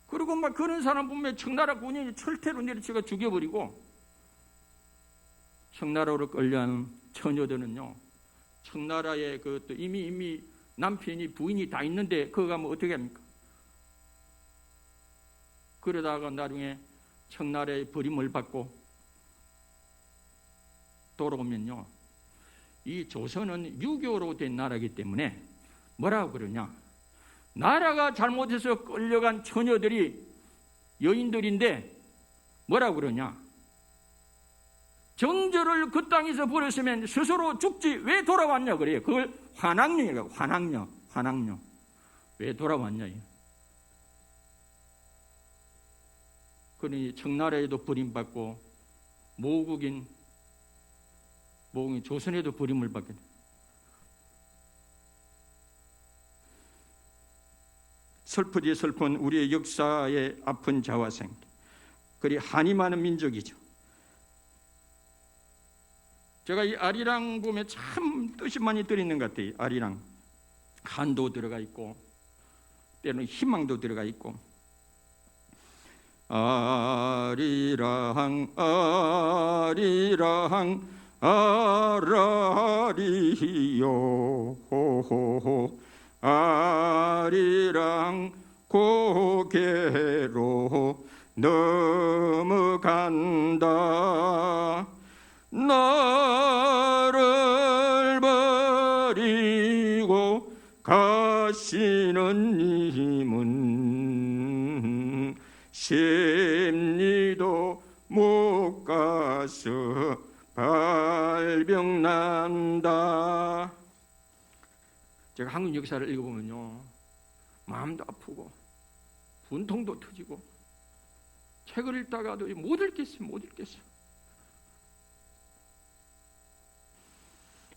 A: 그리고 막 그런 사람 보면 청나라 군인이 철퇴로 내리치고 죽여버리고, 청나라로 끌려간 처녀들은요, 청나라에 또 이미 남편이 부인이 다 있는데 그거 가면 어떻게 합니까? 그러다가 나중에 청나라의 버림을 받고 돌아오면요, 이 조선은 유교로 된 나라이기 때문에 뭐라고 그러냐, 나라가 잘못해서 끌려간 처녀들이 여인들인데 뭐라고 그러냐, 정절을 그 땅에서 버렸으면 스스로 죽지 왜 돌아왔냐 그래요. 그걸 환학령이라고. 환학령. 왜 돌아왔냐. 그러니 청나라에도 버림받고 모국인 조선에도 버림을 받게 돼. 슬프디 슬픈 우리의 역사의 아픈 자화생. 그리 한이 많은 민족이죠. 제가 이 아리랑 보면 참 뜻이 많이 들어있는 것 같아요. 아리랑. 한도 들어가 있고 때로는 희망도 들어가 있고. 아리랑 아라리요 아리랑 고개로 넘어간다. 나를 버리고 가시는 님은 십리도 못 가서 발병난다. 제가 한국 역사를 읽어보면요, 마음도 아프고 분통도 터지고 책을 읽다가도 못 읽겠어요.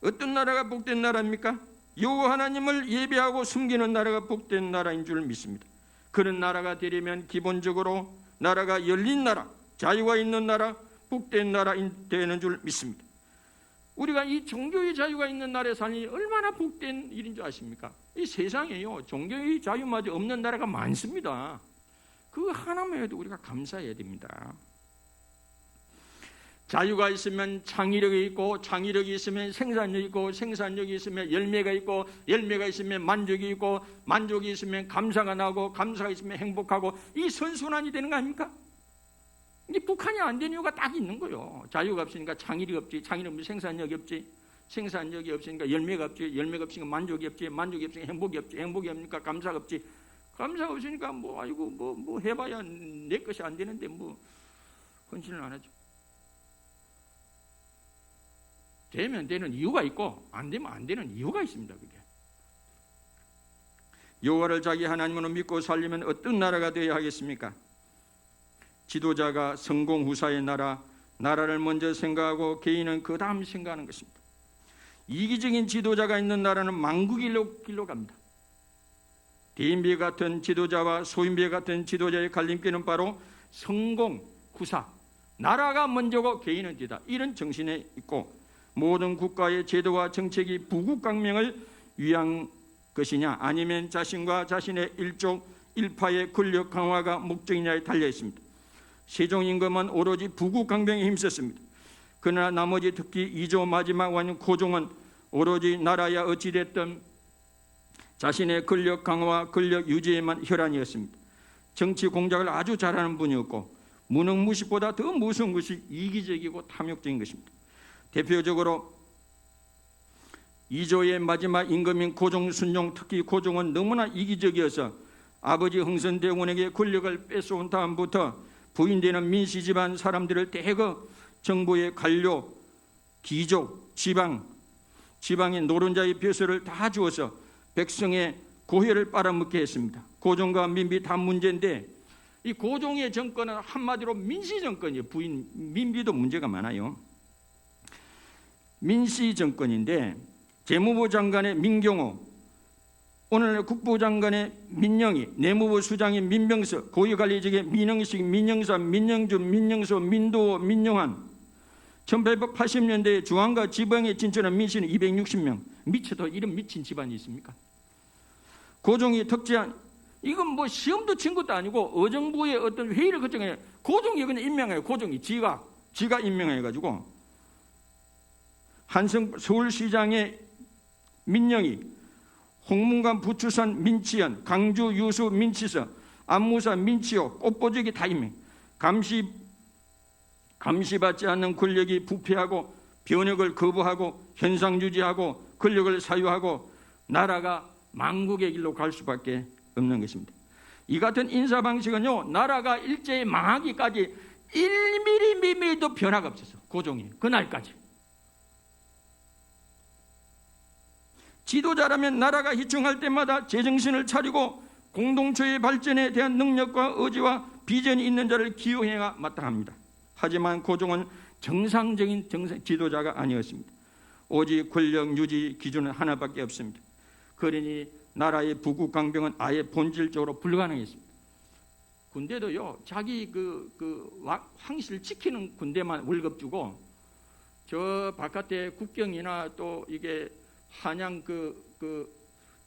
A: 어떤 나라가 복된 나라입니까? 여호와 하나님을 예배하고 숨기는 나라가 복된 나라인 줄 믿습니다. 그런 나라가 되려면 기본적으로 나라가 열린 나라, 자유가 있는 나라, 복된 나라 되는 줄 믿습니다. 우리가 이 종교의 자유가 있는 나라에 사니 얼마나 복된 일인 줄 아십니까? 이 세상에요, 종교의 자유마저 없는 나라가 많습니다. 그 하나만 해도 우리가 감사해야 됩니다. 자유가 있으면 창의력이 있고, 창의력이 있으면 생산력이 있고, 생산력이 있으면 열매가 있고, 열매가 있으면 만족이 있고, 만족이 있으면 감사가 나고, 감사가 있으면 행복하고, 이 선순환이 되는 거 아닙니까? 이 북한이 안 되는 이유가 딱 있는 거예요. 자유가 없으니까 창의력이 없지, 창의력 없으면 생산력이 없지, 생산력이 없으니까 열매가 없지, 열매가 없으니까 만족이 없지, 만족이 없으니까 행복이 없지, 행복이 없으니까 감사가 없지, 감사가 없으니까 뭐 해봐야 내 것이 안 되는데 뭐 헌신을 안 하죠. 되면 되는 이유가 있고 안 되면 안 되는 이유가 있습니다. 그게 여호와를 자기 하나님으로 믿고 살려면 어떤 나라가 되어야 하겠습니까? 지도자가 성공 후사의 나라를 먼저 생각하고 개인은 그 다음 생각하는 것입니다. 이기적인 지도자가 있는 나라는 망국의 길로 갑니다. 대인배 같은 지도자와 소인배 같은 지도자의 갈림길은 바로 성공 후사, 나라가 먼저고 개인은 뒤다, 이런 정신에 있고, 모든 국가의 제도와 정책이 부국강명을 위한 것이냐, 아니면 자신과 자신의 일족 일파의 권력 강화가 목적이냐에 달려 있습니다. 세종 임금은 오로지 부국강병에 힘썼습니다. 그러나 나머지 특히 이조 마지막 왕 고종은 오로지 나라야 어찌됐든 자신의 권력 강화와 권력 유지에만 혈안이었습니다. 정치 공작을 아주 잘하는 분이었고, 무능무식보다 더 무서운 것이 이기적이고 탐욕적인 것입니다. 대표적으로 이조의 마지막 임금인 고종 순종, 특히 고종은 너무나 이기적이어서 아버지 흥선대원에게 권력을 뺏어온 다음부터 부인되는 민씨 집안 사람들을 대거 정부의 관료, 귀족, 지방의 노른자의 벼슬을 다 주어서 백성의 고혈을 빨아먹게 했습니다. 고종과 민비 다 문제인데, 이 고종의 정권은 한마디로 민씨 정권이에요. 민비도 문제가 많아요. 민씨 정권인데, 재무부 장관의 민경호, 오늘날 국부장관의 민영희, 내무부 수장인 민병서, 고위관리직의 민영식, 민영사, 민영준, 민영소, 민도호, 민영환, 1880년대에 중앙과 지방에 진출한 민씨는 260명. 미쳐도 이런 미친 집안이 있습니까? 고종이 특지한, 이건 뭐 시험도 친 것도 아니고 의정부의 어떤 회의를 거쳐서 고종이 그냥 임명해요. 고종이 지가 임명해가지고, 한성 서울시장의 민영희, 홍문관 부추산 민치연, 강주 유수 민치서, 안무사 민치호, 꽃보직이 다 임명. 감시받지 않는 권력이 부패하고 변혁을 거부하고 현상 유지하고 권력을 사유하고 나라가 망국의 길로 갈 수밖에 없는 것입니다. 이 같은 인사 방식은요, 나라가 일제히 망하기까지 1mm도 변화가 없었어. 고종이 그날까지. 지도자라면 나라가 희충할 때마다 제정신을 차리고 공동체의 발전에 대한 능력과 의지와 비전이 있는 자를 기용해야 마땅합니다. 하지만 고종은 정상적인 지도자가 아니었습니다. 오직 권력 유지 기준은 하나밖에 없습니다. 그러니 나라의 부국강병은 아예 본질적으로 불가능했습니다. 군대도요, 자기 황실 지키는 군대만 월급 주고, 저 바깥에 국경이나 또 이게 한양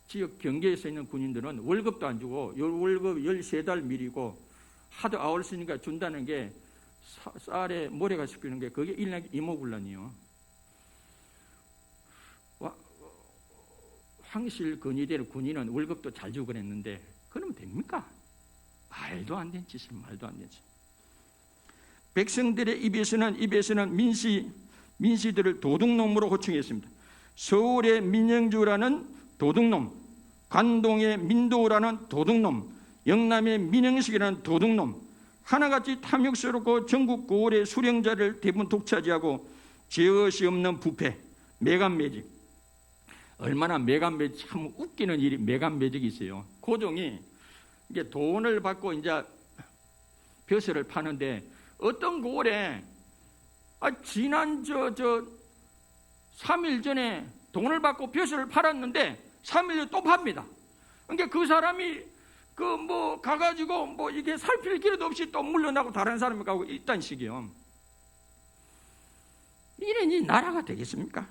A: 지역 경계에서 있는 군인들은 월급도 안 주고, 월급 13달 미리고, 하도 아울쓰니까 준다는 게 쌀에 모래가 섞이는 게 그게 일nak 이모군란이요. 황실 건의대로 군인은 월급도 잘 주고 그랬는데 그러면 됩니까? 말도 안 되는 짓이 말도 안 되는 짓. 백성들의 입에서는 민씨들을 도둑놈으로 호칭했습니다. 서울의 민영주라는 도둑놈, 관동의 민도라는 도둑놈, 영남의 민영식이라는 도둑놈, 하나같이 탐욕스럽고 전국 고을의 수령자를 대부분 독차지하고 죄것이 없는 부패, 매간매직. 얼마나 매간매직, 참 웃기는 일이 매간매직이 있어요. 고종이 이게 돈을 받고 이제 벼슬을 파는데 어떤 고을에 지난 3일 전에 돈을 받고 벼슬을 팔았는데 3일 후에 또 팝니다. 그러니까 그 사람이 가가지고 이게 살필 기회도 없이 또 물러나고 다른 사람이 가고 있다는 식이요. 이러니 나라가 되겠습니까?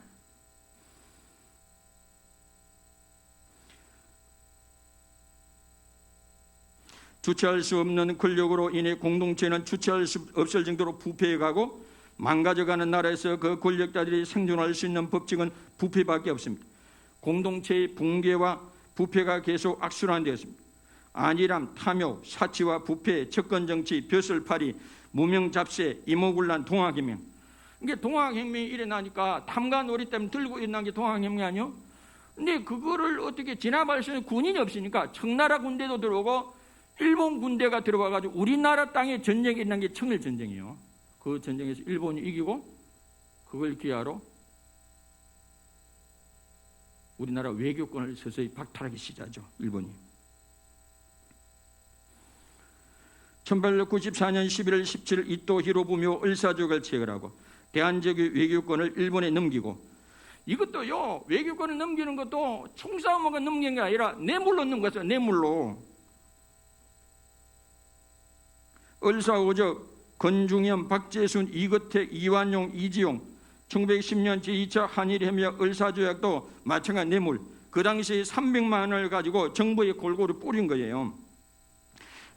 A: 주체할 수 없는 권력으로 인해 공동체는 주체할 수 없을 정도로 부패해가고 망가져가는 나라에서 그 권력자들이 생존할 수 있는 법칙은 부패밖에 없습니다. 공동체의 붕괴와 부패가 계속 악순환되었습니다. 안일함, 탐욕, 사치와 부패, 접근정치, 벼슬팔이, 무명잡세, 이모군란, 동학혁명. 이게 동학혁명이 일어나니까 탐관오리 때문에 들고 일어난 게 동학혁명 아니요? 근데 그거를 어떻게 진압할 수 있는 군인이 없으니까 청나라 군대도 들어오고 일본 군대가 들어와가지고 우리나라 땅에 전쟁이 일어난 게 청일전쟁이에요. 그 전쟁에서 일본이 이기고 그걸 기하로 우리나라 외교권을 서서히 박탈하기 시작하죠. 일본이. 1894년 11월 17일 이토 히로부미오 을사조약을 체결하고 대한제국의 외교권을 일본에 넘기고, 이것도요, 외교권을 넘기는 것도 총싸움하고 넘기는 게 아니라 뇌물로 넘긴 거죠. 뇌물로. 을사오적, 건중현, 박재순, 이거택, 이완용, 이지용, 1910년 제2차 한일협약 을사조약도 마찬가지 뇌물. 그 당시에 300만 원을 가지고 정부에 골고루 뿌린 거예요.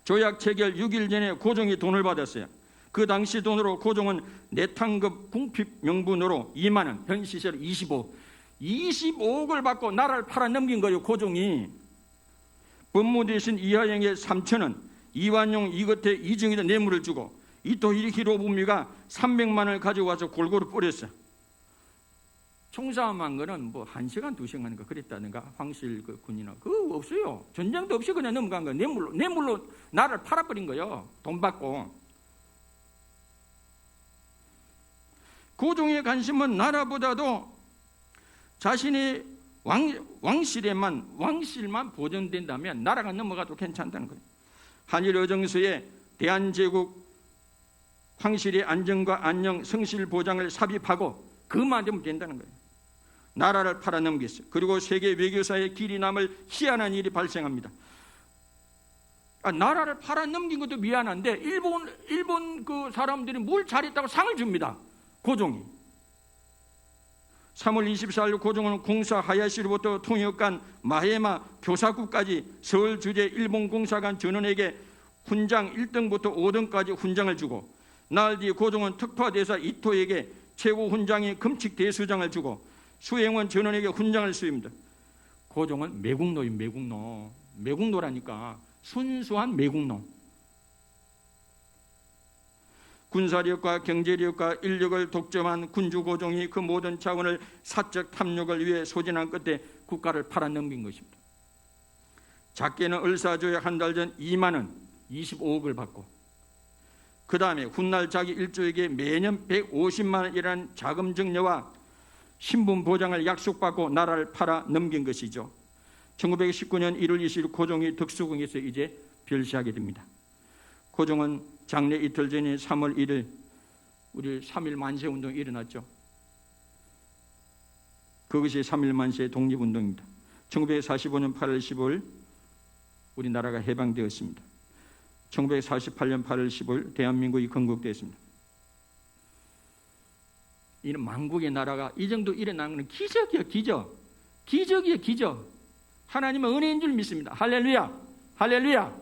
A: 조약 체결 6일 전에 고종이 돈을 받았어요. 그 당시 돈으로 고종은 내탕급 궁핍 명분으로 2만 원, 현 시세로 25억을 받고 나라를 팔아 넘긴 거예요. 고종이. 법무 대신 이하영에 3천 원, 이완용, 이거택, 이정희도 뇌물을 주고 이토 히로부미가 300만 원을 가지고 와서 골고루 뿌렸어. 총싸움한 거는 1시간, 2시간인가 그랬다든가, 황실 그 군이나 그거 없어요. 전쟁도 없이 그냥 넘어간 거예요. 뇌물로 나라를 팔아버린 거예요. 돈 받고. 고종의 관심은 나라보다도 자신의 왕실만 보존된다면 나라가 넘어가도 괜찮다는 거예요. 한일 어정서에 대한제국 황실의 안정과 안녕, 성실 보장을 삽입하고 그만 되면 된다는 거예요. 나라를 팔아넘겼어요. 그리고 세계 외교사의 길이 남을 희한한 일이 발생합니다. 나라를 팔아넘긴 것도 미안한데 일본 그 사람들이 뭘 잘했다고 상을 줍니다. 고종이. 3월 24일 고종은 공사 하야시로부터 통역관 마헤마 교사국까지 서울 주재 일본 공사관 전원에게 훈장 1등부터 5등까지 훈장을 주고, 나흘 뒤 고종은 특파대사 이토에게 최고 훈장인 금칙 대수장을 주고 수행원 전원에게 훈장을 수입니다. 고종은 매국노인 매국노. 매국노라니까 순수한 매국노. 군사력과 경제력과 인력을 독점한 군주 고종이 그 모든 자원을 사적 탐욕을 위해 소진한 끝에 국가를 팔아넘긴 것입니다. 작게는 을사조약 한 달 전 2만 원, 25억을 받고, 그 다음에 훗날 자기 일조에게 매년 150만 원이라는 자금 증여와 신분 보장을 약속받고 나라를 팔아넘긴 것이죠. 1919년 1월 20일 고종이 덕수궁에서 이제 별시하게 됩니다. 고종은 장례 이틀 전인 3월 1일 우리 3.1 만세운동이 일어났죠. 그것이 3.1 만세 독립운동입니다. 1945년 8월 15일 우리나라가 해방되었습니다. 1948년 8월 15일 대한민국이 건국되었습니다. 이는 만국의 나라가 이 정도 일어나는 건 기적이에요. 기적이에요. 기적. 하나님은 은혜인 줄 믿습니다. 할렐루야, 할렐루야,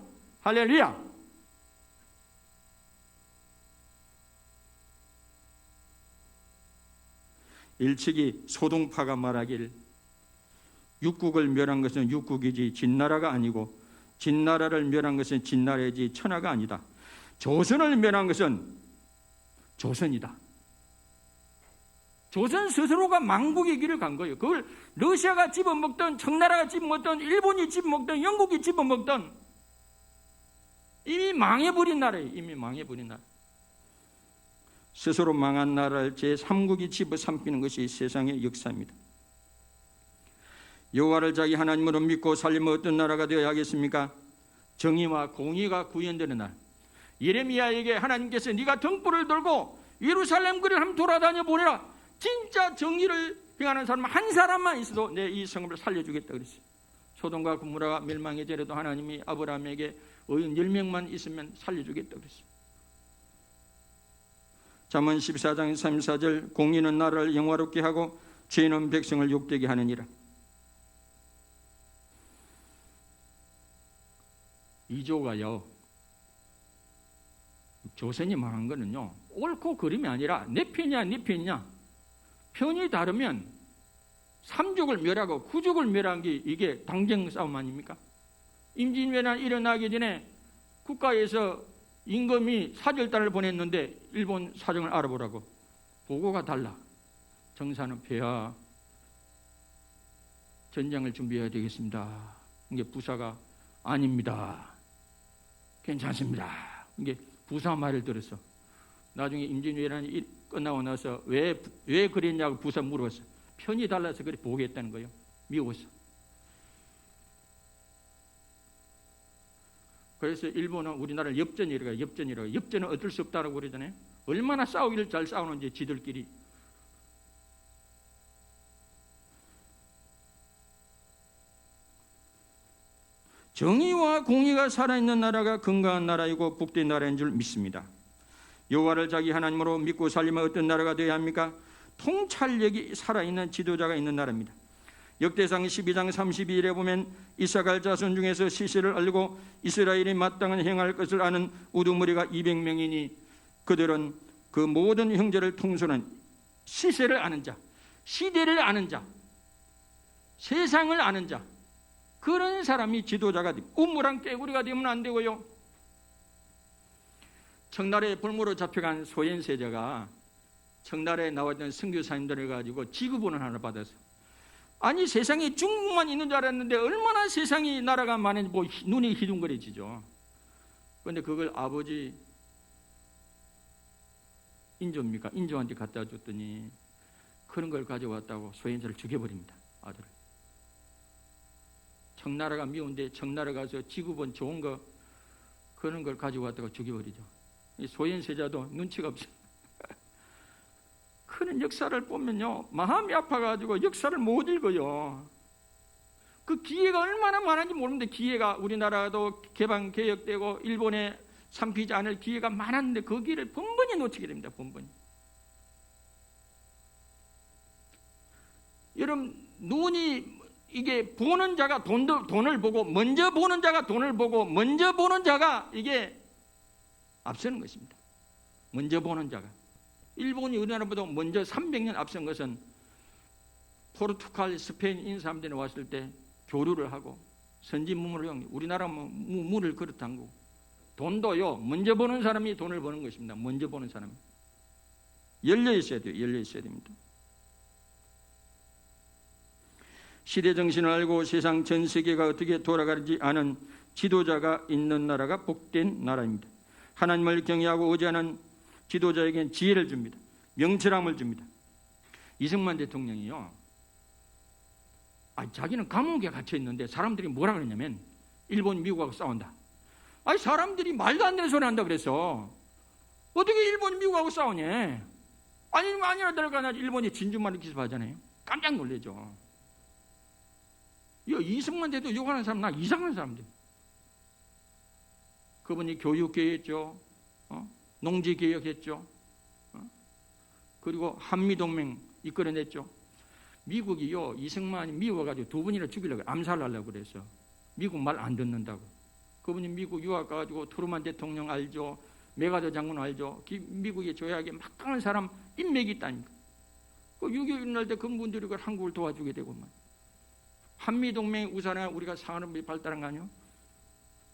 A: 할렐루야. 일찍이 소동파가 말하길 육국을 멸한 것은 육국이지 진나라가 아니고 진나라를 멸한 것은 진나라이지 천하가 아니다. 조선을 멸한 것은 조선이다. 조선 스스로가 망국의 길을 간 거예요. 그걸 러시아가 집어먹던, 청나라가 집어먹던, 일본이 집어먹던, 영국이 집어먹던 이미 망해버린 나라예요. 이미 망해버린 나라. 스스로 망한 나라를 제3국이 집어삼키는 것이 세상의 역사입니다. 여호와를 자기 하나님으로 믿고 살리면 어떤 나라가 되어야 하겠습니까? 정의와 공의가 구현되는 나라. 예레미야에게 하나님께서 네가 등불을 들고 예루살렘 거리를 한번 돌아다녀 보내라. 진짜 정의를 행하는 사람 한 사람만 있어도 내 이 성읍을 살려주겠다 그랬어요. 소돔과 고모라가 멸망의 전에도 하나님이 아브라함에게 의인 10명만 있으면 살려주겠다 그랬어요. 잠언 14장 34절 공의는 나라를 영화롭게 하고 죄는 백성을 욕되게 하느니라. 이조가요, 조선이 말한 거는요, 옳고 그름이 아니라 내 편이야 네 편이냐, 편이 다르면 삼족을 멸하고 구족을 멸한 게 이게 당정 싸움 아닙니까? 임진왜란 일어나기 전에 국가에서 임금이 사절단을 보냈는데 일본 사정을 알아보라고. 보고가 달라. 정사는 폐하, 전쟁을 준비해야 되겠습니다. 이게 부사가 아닙니다. 괜찮습니다. 이게 부사 말을 들었어. 나중에 임진왜란이 끝나고 나서 왜 그랬냐고 부사 물었어. 편이 달라서 그래 보겠다는 거예요. 미웠어. 그래서 일본은 우리나라를 엽전이라고, 엽전은 어쩔 수 없다라고 그러잖아요. 얼마나 싸우기를 잘 싸우는지 지들끼리. 정의와 공의가 살아있는 나라가 건강한 나라이고 복된 나라인 줄 믿습니다. 여호와를 자기 하나님으로 믿고 살리면 어떤 나라가 되어야 합니까? 통찰력이 살아있는 지도자가 있는 나라입니다. 역대상 12장 32절에 보면 이사갈 자손 중에서 시세를 알고 이스라엘이 마땅한 행할 것을 아는 우두머리가 200명이니 그들은 그 모든 형제를 통솔한 시세를 아는 자, 시대를 아는 자, 세상을 아는 자, 그런 사람이 지도자가 되고 우물안 깨구리가 되면 안 되고요. 청나라에 볼모로 잡혀간 소현세자가 청나라에 나왔던 선교사님들을 가지고 지구본을 하나 받아서, 아니 세상에 중국만 있는 줄 알았는데 얼마나 세상이 나라가 많은지 뭐 눈이 희둥거려지죠. 그런데 그걸 아버지 인조입니까? 인조한테 갖다 줬더니 그런 걸 가져왔다고 소현세를 죽여버립니다. 아들을. 청나라가 미운데 청나라 가서 지구본 좋은 거 그런 걸 가져왔다가 죽여버리죠. 소현세자도 눈치가 없어요. 그런 역사를 보면요, 마음이 아파가지고 역사를 못 읽어요. 그 기회가 얼마나 많은지 모르는데, 기회가 우리나라도 개방 개혁되고 일본에 삼키지 않을 기회가 많았는데 그 기회를 번번이 놓치게 됩니다. 번번이. 여러분, 눈이 이게 보는 자가 돈을 보고 먼저 보는 자가 돈을 보고 먼저 보는 자가 이게 앞서는 것입니다. 먼저 보는 자가. 일본이 우리나라보다 먼저 300년 앞선 것은 포르투갈, 스페인인 사람들이 왔을 때 교류를 하고 선진문물을 용, 우리나라 문을 그릇 담그고, 돈도요 먼저 보는 사람이 돈을 버는 것입니다. 먼저 보는 사람이 열려 있어야 돼요. 열려 있어야 됩니다. 시대 정신을 알고 세상 전 세계가 어떻게 돌아가는지 아는 지도자가 있는 나라가 복된 나라입니다. 하나님을 경외하고 의지하는 지도자에겐 지혜를 줍니다. 명철함을 줍니다. 이승만 대통령이요, 자기는 감옥에 갇혀 있는데 사람들이 뭐라 그러냐면 일본 미국하고 싸운다. 사람들이 말도 안 되는 소리 한다 그래서 어떻게 일본 미국하고 싸우냐. 아니라 들어가나 일본이 진주만 이렇게 하잖아요. 깜짝 놀라죠. 이승만 대도 욕하는 사람 나 이상한 사람들. 그분이 교육개혁했죠. 농지개혁했죠. 그리고 한미동맹 이끌어냈죠. 미국이요, 이승만이 미워가지고 두 분이나 죽이려고 암살하려고 그래서 미국 말 안 듣는다고. 그분이 미국 유학 가가지고 트루만 대통령 알죠? 메가더 장군 알죠? 미국의 조약에 막강한 사람 인맥이 있다니까. 그 6.25 일어날 때 그분들이 한국을 도와주게 되고만. 한미동맹 우산에 우리가 산업이 발달한 거 아니요?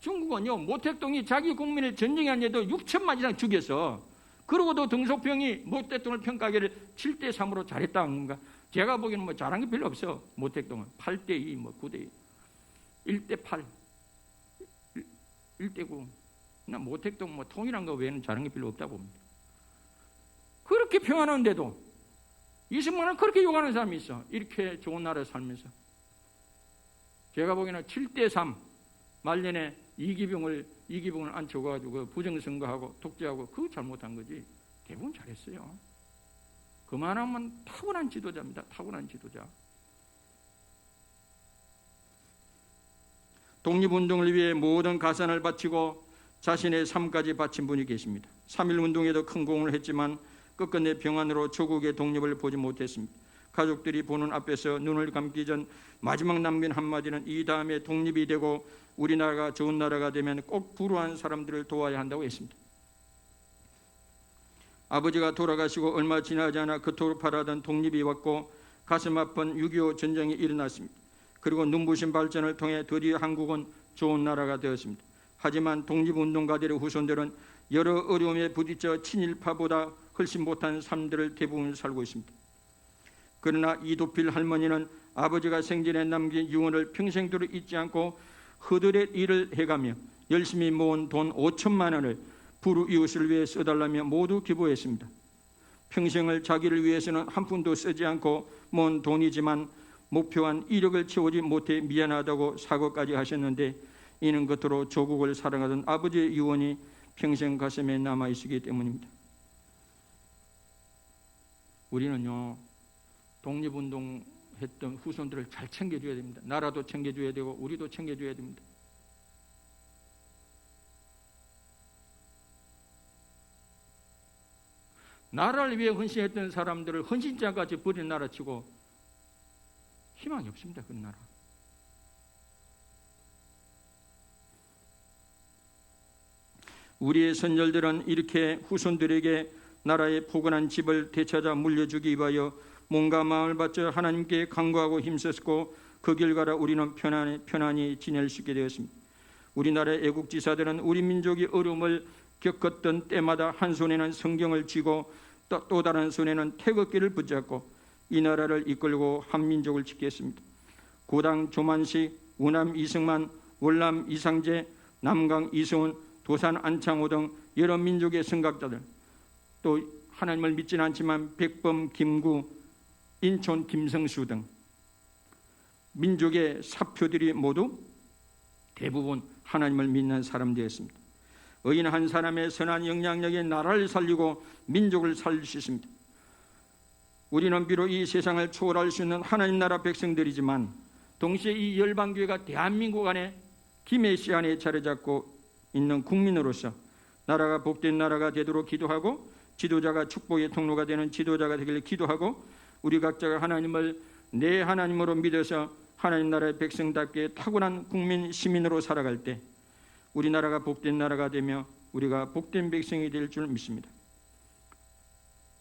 A: 중국은요, 모택동이 자기 국민을 전쟁에 안 해도 6천만 이상 죽였어. 그러고도 등소평이 모 대통령을 평가하기를 7대3으로 잘했다는 건가? 제가 보기에는 뭐 잘한 게 별로 없어. 모택동은 8대2, 뭐 9대2, 1대8, 1대9. 나 모택동 뭐 통일한 거 외에는 잘한 게 별로 없다고 봅니다. 그렇게 평안한데도 이승만을 그렇게 욕하는 사람이 있어. 이렇게 좋은 나라에 살면서. 제가 보기에는 7대3 말년에 이기병을 앉혀가지고 부정선거하고 독재하고 그거 잘못한 거지. 대부분 잘했어요. 그만하면 타고난 지도자입니다. 타고난 지도자. 독립운동을 위해 모든 가산을 바치고 자신의 삶까지 바친 분이 계십니다. 3.1운동에도 큰 공을 했지만 끝끝내 평안으로 조국의 독립을 보지 못했습니다. 가족들이 보는 앞에서 눈을 감기 전 마지막 남긴 한마디는 이 다음에 독립이 되고 우리나라가 좋은 나라가 되면 꼭 불우한 사람들을 도와야 한다고 했습니다. 아버지가 돌아가시고 얼마 지나지 않아 그토록 바라던 독립이 왔고 가슴 아픈 6.25 전쟁이 일어났습니다. 그리고 눈부신 발전을 통해 드디어 한국은 좋은 나라가 되었습니다. 하지만 독립운동가들의 후손들은 여러 어려움에 부딪혀 친일파보다 훨씬 못한 삶들을 대부분 살고 있습니다. 그러나 이도필 할머니는 아버지가 생전에 남긴 유언을 평생도록 잊지 않고 허들의 일을 해가며 열심히 모은 돈 5천만 원을 불우 이웃을 위해 써달라며 모두 기부했습니다. 평생을 자기를 위해서는 한 푼도 쓰지 않고 모은 돈이지만 목표한 이력을 채우지 못해 미안하다고 사과까지 하셨는데 이는 겉으로 조국을 사랑하던 아버지의 유언이 평생 가슴에 남아있기 때문입니다. 우리는요, 독립운동 했던 후손들을 잘 챙겨줘야 됩니다. 나라도 챙겨줘야 되고 우리도 챙겨줘야 됩니다. 나라를 위해 헌신했던 사람들을 헌신자까지 버린 나라치고 희망이 없습니다. 그 나라. 우리의 선열들은 이렇게 후손들에게 나라의 포근한 집을 되찾아 물려주기 위하여 몸과 마음을 바쳐 하나님께 간구하고 힘썼고 그 결과로 우리는 편안히 지낼 수 있게 되었습니다. 우리나라의 애국지사들은 우리 민족이 어려움을 겪었던 때마다 한 손에는 성경을 쥐고 또 다른 손에는 태극기를 붙잡고 이 나라를 이끌고 한민족을 지켰습니다. 고당 조만식, 우남 이승만, 월남 이상재, 남강 이승훈, 도산 안창호 등 여러 민족의 선각자들, 또 하나님을 믿지는 않지만 백범, 김구, 인촌 김성수 등 민족의 사표들이 모두 대부분 하나님을 믿는 사람들이었습니다. 의인 한 사람의 선한 영향력이 나라를 살리고 민족을 살릴 수 있습니다. 우리는 비록 이 세상을 초월할 수 있는 하나님 나라 백성들이지만 동시에 이 열방교회가 대한민국 안에 김해시 안에 자리 잡고 있는 국민으로서 나라가 복된 나라가 되도록 기도하고 지도자가 축복의 통로가 되는 지도자가 되기를 기도하고 우리 각자가 하나님을 내 하나님으로 믿어서 하나님 나라의 백성답게 타고난 국민 시민으로 살아갈 때 우리나라가 복된 나라가 되며 우리가 복된 백성이 될 줄 믿습니다.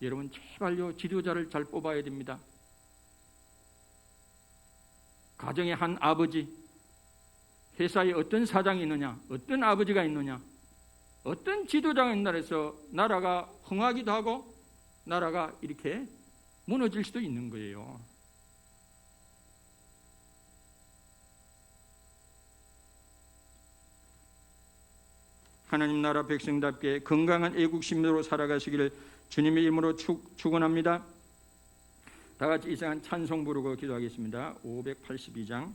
A: 여러분 제발요 지도자를 잘 뽑아야 됩니다. 가정의 한 아버지, 회사에 어떤 사장이 있느냐, 어떤 아버지가 있느냐, 어떤 지도자가 있느냐 해서 나라가 흥하기도 하고 나라가 이렇게 무너질 수도 있는 거예요. 하나님 나라 백성답게 건강한 애국 시민으로 살아가시기를 주님의 이름으로 축원합니다. 다 같이 이상한 찬송 부르고 기도하겠습니다. 582장.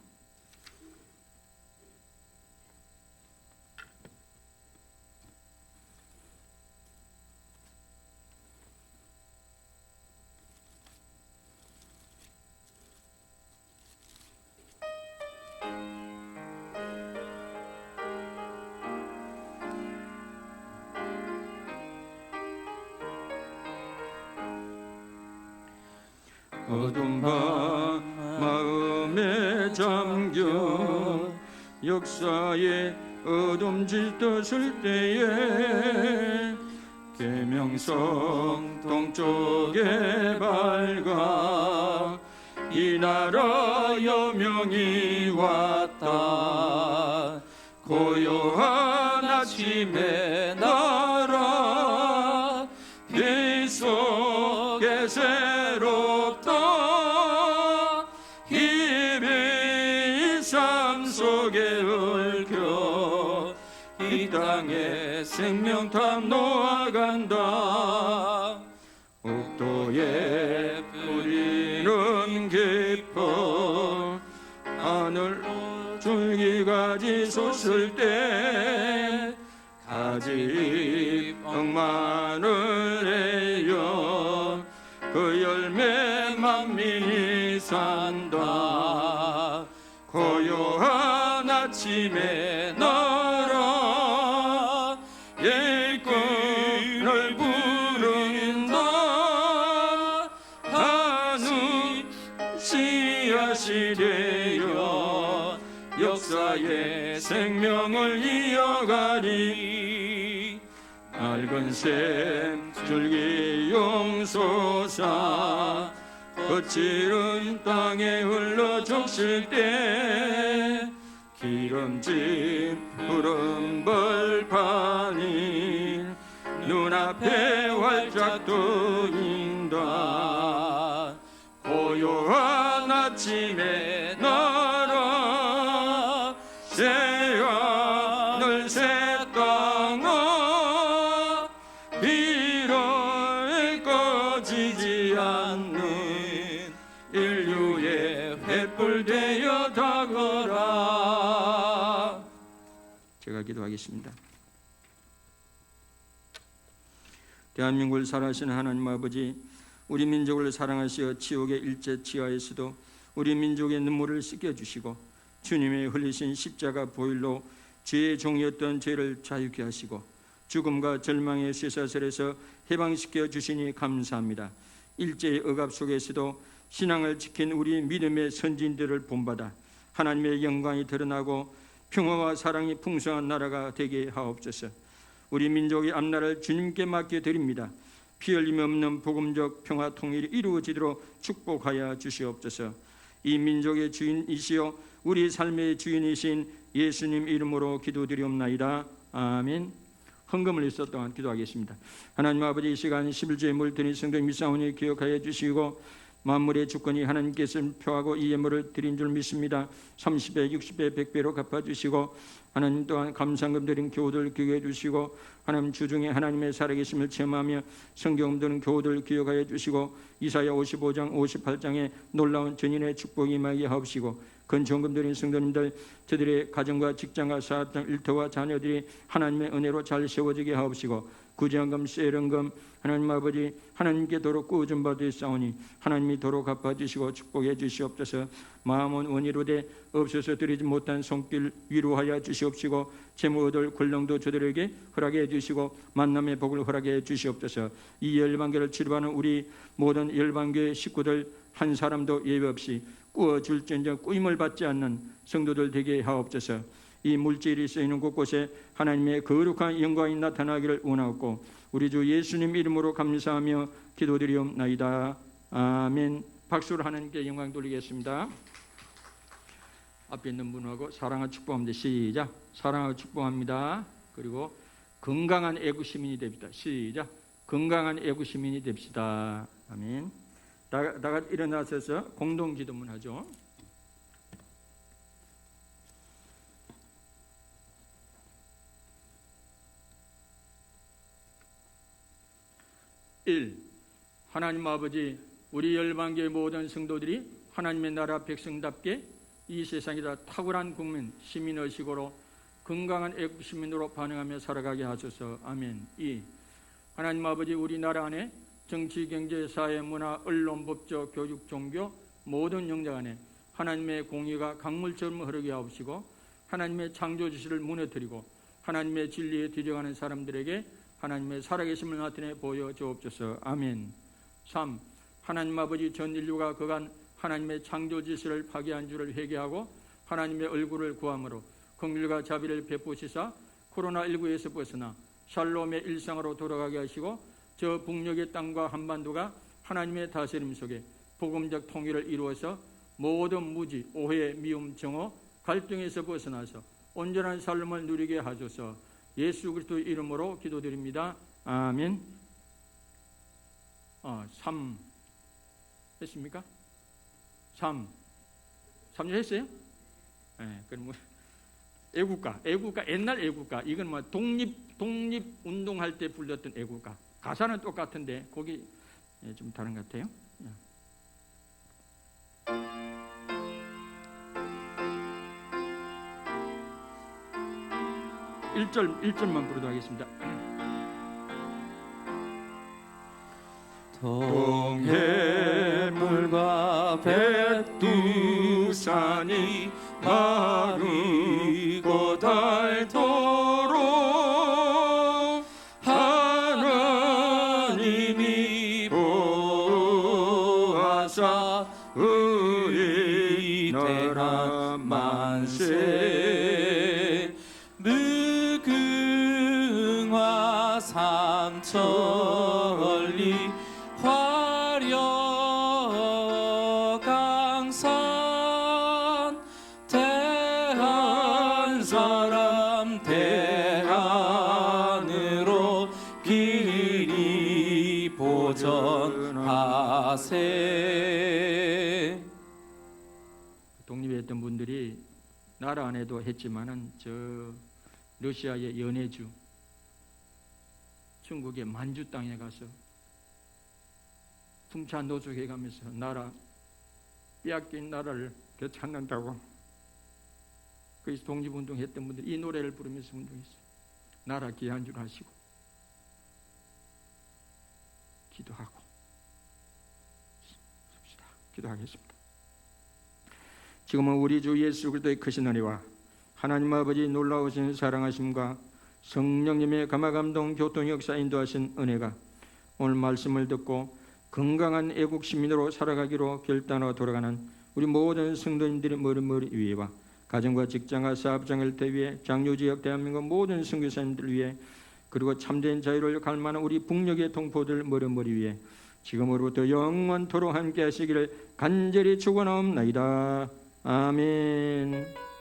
A: 어두운 밤 마음에 잠겨 역사의 어둠 짙었을 때에 계명성 동쪽에 밝아 이 나라 여명이 왔다. 고요한 아침에 나라 빛 속에 새롭다. 삶 속에 얽혀 이 땅에 생명탑 놓아간다. 오 후에 뿌리는 깊어 하늘 줄기가지 솟을 때 가지 억만을 내요 그 열매 만민이 산다 고요한 아침에 날아 일꾼을 부른다 하늘 씨앗이 되어 역사의 생명을 이어가리 낡은 샘 줄기 용솟아 거칠은 땅에 흘러 적실 때 기름진 푸른 벌판이 눈앞에 활짝 떠인다 고요한 아침에 날아 새하늘 새 땅아 비로에 꺼지지 않는 인류의 횃불 되어 다가라. 제가 기도하겠습니다. 대한민국을 살아계신 하나님 아버지, 우리 민족을 사랑하시어 지옥의 일제 지하에서도 우리 민족의 눈물을 씻겨주시고 주님의 흘리신 십자가 보혈로 죄의 종이었던 죄를 자유케 하시고 죽음과 절망의 쇠사슬에서 해방시켜 주시니 감사합니다. 일제의 억압 속에서도 신앙을 지킨 우리 믿음의 선진들을 본받아 하나님의 영광이 드러나고 평화와 사랑이 풍성한 나라가 되게 하옵소서. 우리 민족의 앞날을 주님께 맡겨드립니다. 피 흘림 없는 복음적 평화 통일이 이루어지도록 축복하여 주시옵소서. 이 민족의 주인이시여 우리 삶의 주인이신 예수님 이름으로 기도드리옵나이다. 아멘. 헌금을 있어 동안 기도하겠습니다. 하나님 아버지, 이 시간 11주에 물드린 성도 미사오니 기억하여 주시고 만물의 주권이 하나님께서 표하고 이 예물을 드린 줄 믿습니다. 30배, 60배, 100배로 갚아주시고 하나님 또한 감상금 드린 교우들 기억해 주시고 하나님 주중에 하나님의 살아계심을 체험하며 성경 드는 교우들 기억하여 주시고 이사야 55장, 58장에 놀라운 전인의 축복이 임하게 하옵시고 건축금 드린 성도님들 저들의 가정과 직장과 사업장 일터와 자녀들이 하나님의 은혜로 잘 세워지게 하옵시고 구제연금, 세련금 하나님 아버지 하나님께 도로 꾸준 받으사오니 하나님이 도로 갚아주시고 축복해 주시옵소서. 마음은 원의로 돼 없어서 드리지 못한 손길 위로하여 주시옵시고 재무 얻을 권능도 저들에게 허락해 주시고 만남의 복을 허락해 주시옵소서. 이 열방교를 치료하는 우리 모든 열방교의 식구들 한 사람도 예외 없이 꾸어줄지언정 꾸임을 받지 않는 성도들 되게 하옵소서. 이 물질이 쓰이는 곳곳에 하나님의 거룩한 영광이 나타나기를 원하옵고 우리 주 예수님 이름으로 감사하며 기도드리옵나이다. 아멘. 박수로 하나님께 영광 돌리겠습니다. 앞에 있는 분하고 사랑을 축복합니다. 시작. 사랑을 축복합니다. 그리고 건강한 애국 시민이 됩시다. 시작. 건강한 애국 시민이 됩시다. 아멘. 다 같이 일어나셔서 공동 기도문 하죠. 하나님 아버지, 우리 열방교의 모든 성도들이 하나님의 나라 백성답게 이 세상에다 탁월한 국민, 시민의식으로 건강한 애국 시민으로 반응하며 살아가게 하소서. 아멘. 하나님 아버지, 우리나라 안에 정치, 경제, 사회, 문화, 언론, 법조, 교육, 종교 모든 영역 안에 하나님의 공의가 강물처럼 흐르게 하옵시고 하나님의 창조 지시를 무너뜨리고 하나님의 진리에 뒤져가는 사람들에게 하나님의 살아계심을 나타내 보여주옵소서. 아멘. 3. 하나님 아버지, 전 인류가 그간 하나님의 창조 지시를 파괴한 줄을 회개하고 하나님의 얼굴을 구함으로 긍휼과 자비를 베푸시사 코로나19에서 벗어나 샬롬의 일상으로 돌아가게 하시고 저 북녘의 땅과 한반도가 하나님의 다스림 속에 복음적 통일을 이루어서 모든 무지, 오해, 미움, 정오, 갈등에서 벗어나서 온전한 삶을 누리게 하소서. 예수 그리스도 이름으로 기도드립니다. 아멘. 3 했습니까? 3 했어요? 네, 그럼 뭐 애국가 옛날 애국가 이건 뭐 독립 운동할 때 불렀던 애국가 가사는 똑같은데 거기 예, 좀 다른 것 같아요. 예. 1절만 부르도록 하겠습니다.
B: 동해물과 백두산이 마르고 닳도록 하나님이 보호하사 우리 나라 만세 무궁화 삼천리 화려강산 대한 사람 대한으로 길이 보전하세.
A: 독립했던 분들이 나라 안에도 했지만은 저 러시아의 연해주, 중국의 만주 땅에 가서 풍차 노숙해 가면서 나라 빼앗긴 나라를 되찾는다고 거기서 독립운동 했던 분들 이 노래를 부르면서 운동했어요. 나라 귀한 줄 아시고 기도하고 섭시다. 기도하겠습니다. 지금은 우리 주 예수 그리스도의 크신 은혜와 하나님 아버지 놀라우신 사랑하심과 성령님의 감화감동 교통 역사 인도하신 은혜가 오늘 말씀을 듣고 건강한 애국 시민으로 살아가기로 결단하고 돌아가는 우리 모든 성도님들의 머리 위에와 가정과 직장과 사업장을 대위해 장유지역 대한민국 모든 선교사님들 위해 그리고 참된 자유를 갈망하는 우리 북녘의 동포들 머리 위에 지금으로부터 영원토록 함께 하시기를 간절히 축원하옵나이다. 아멘.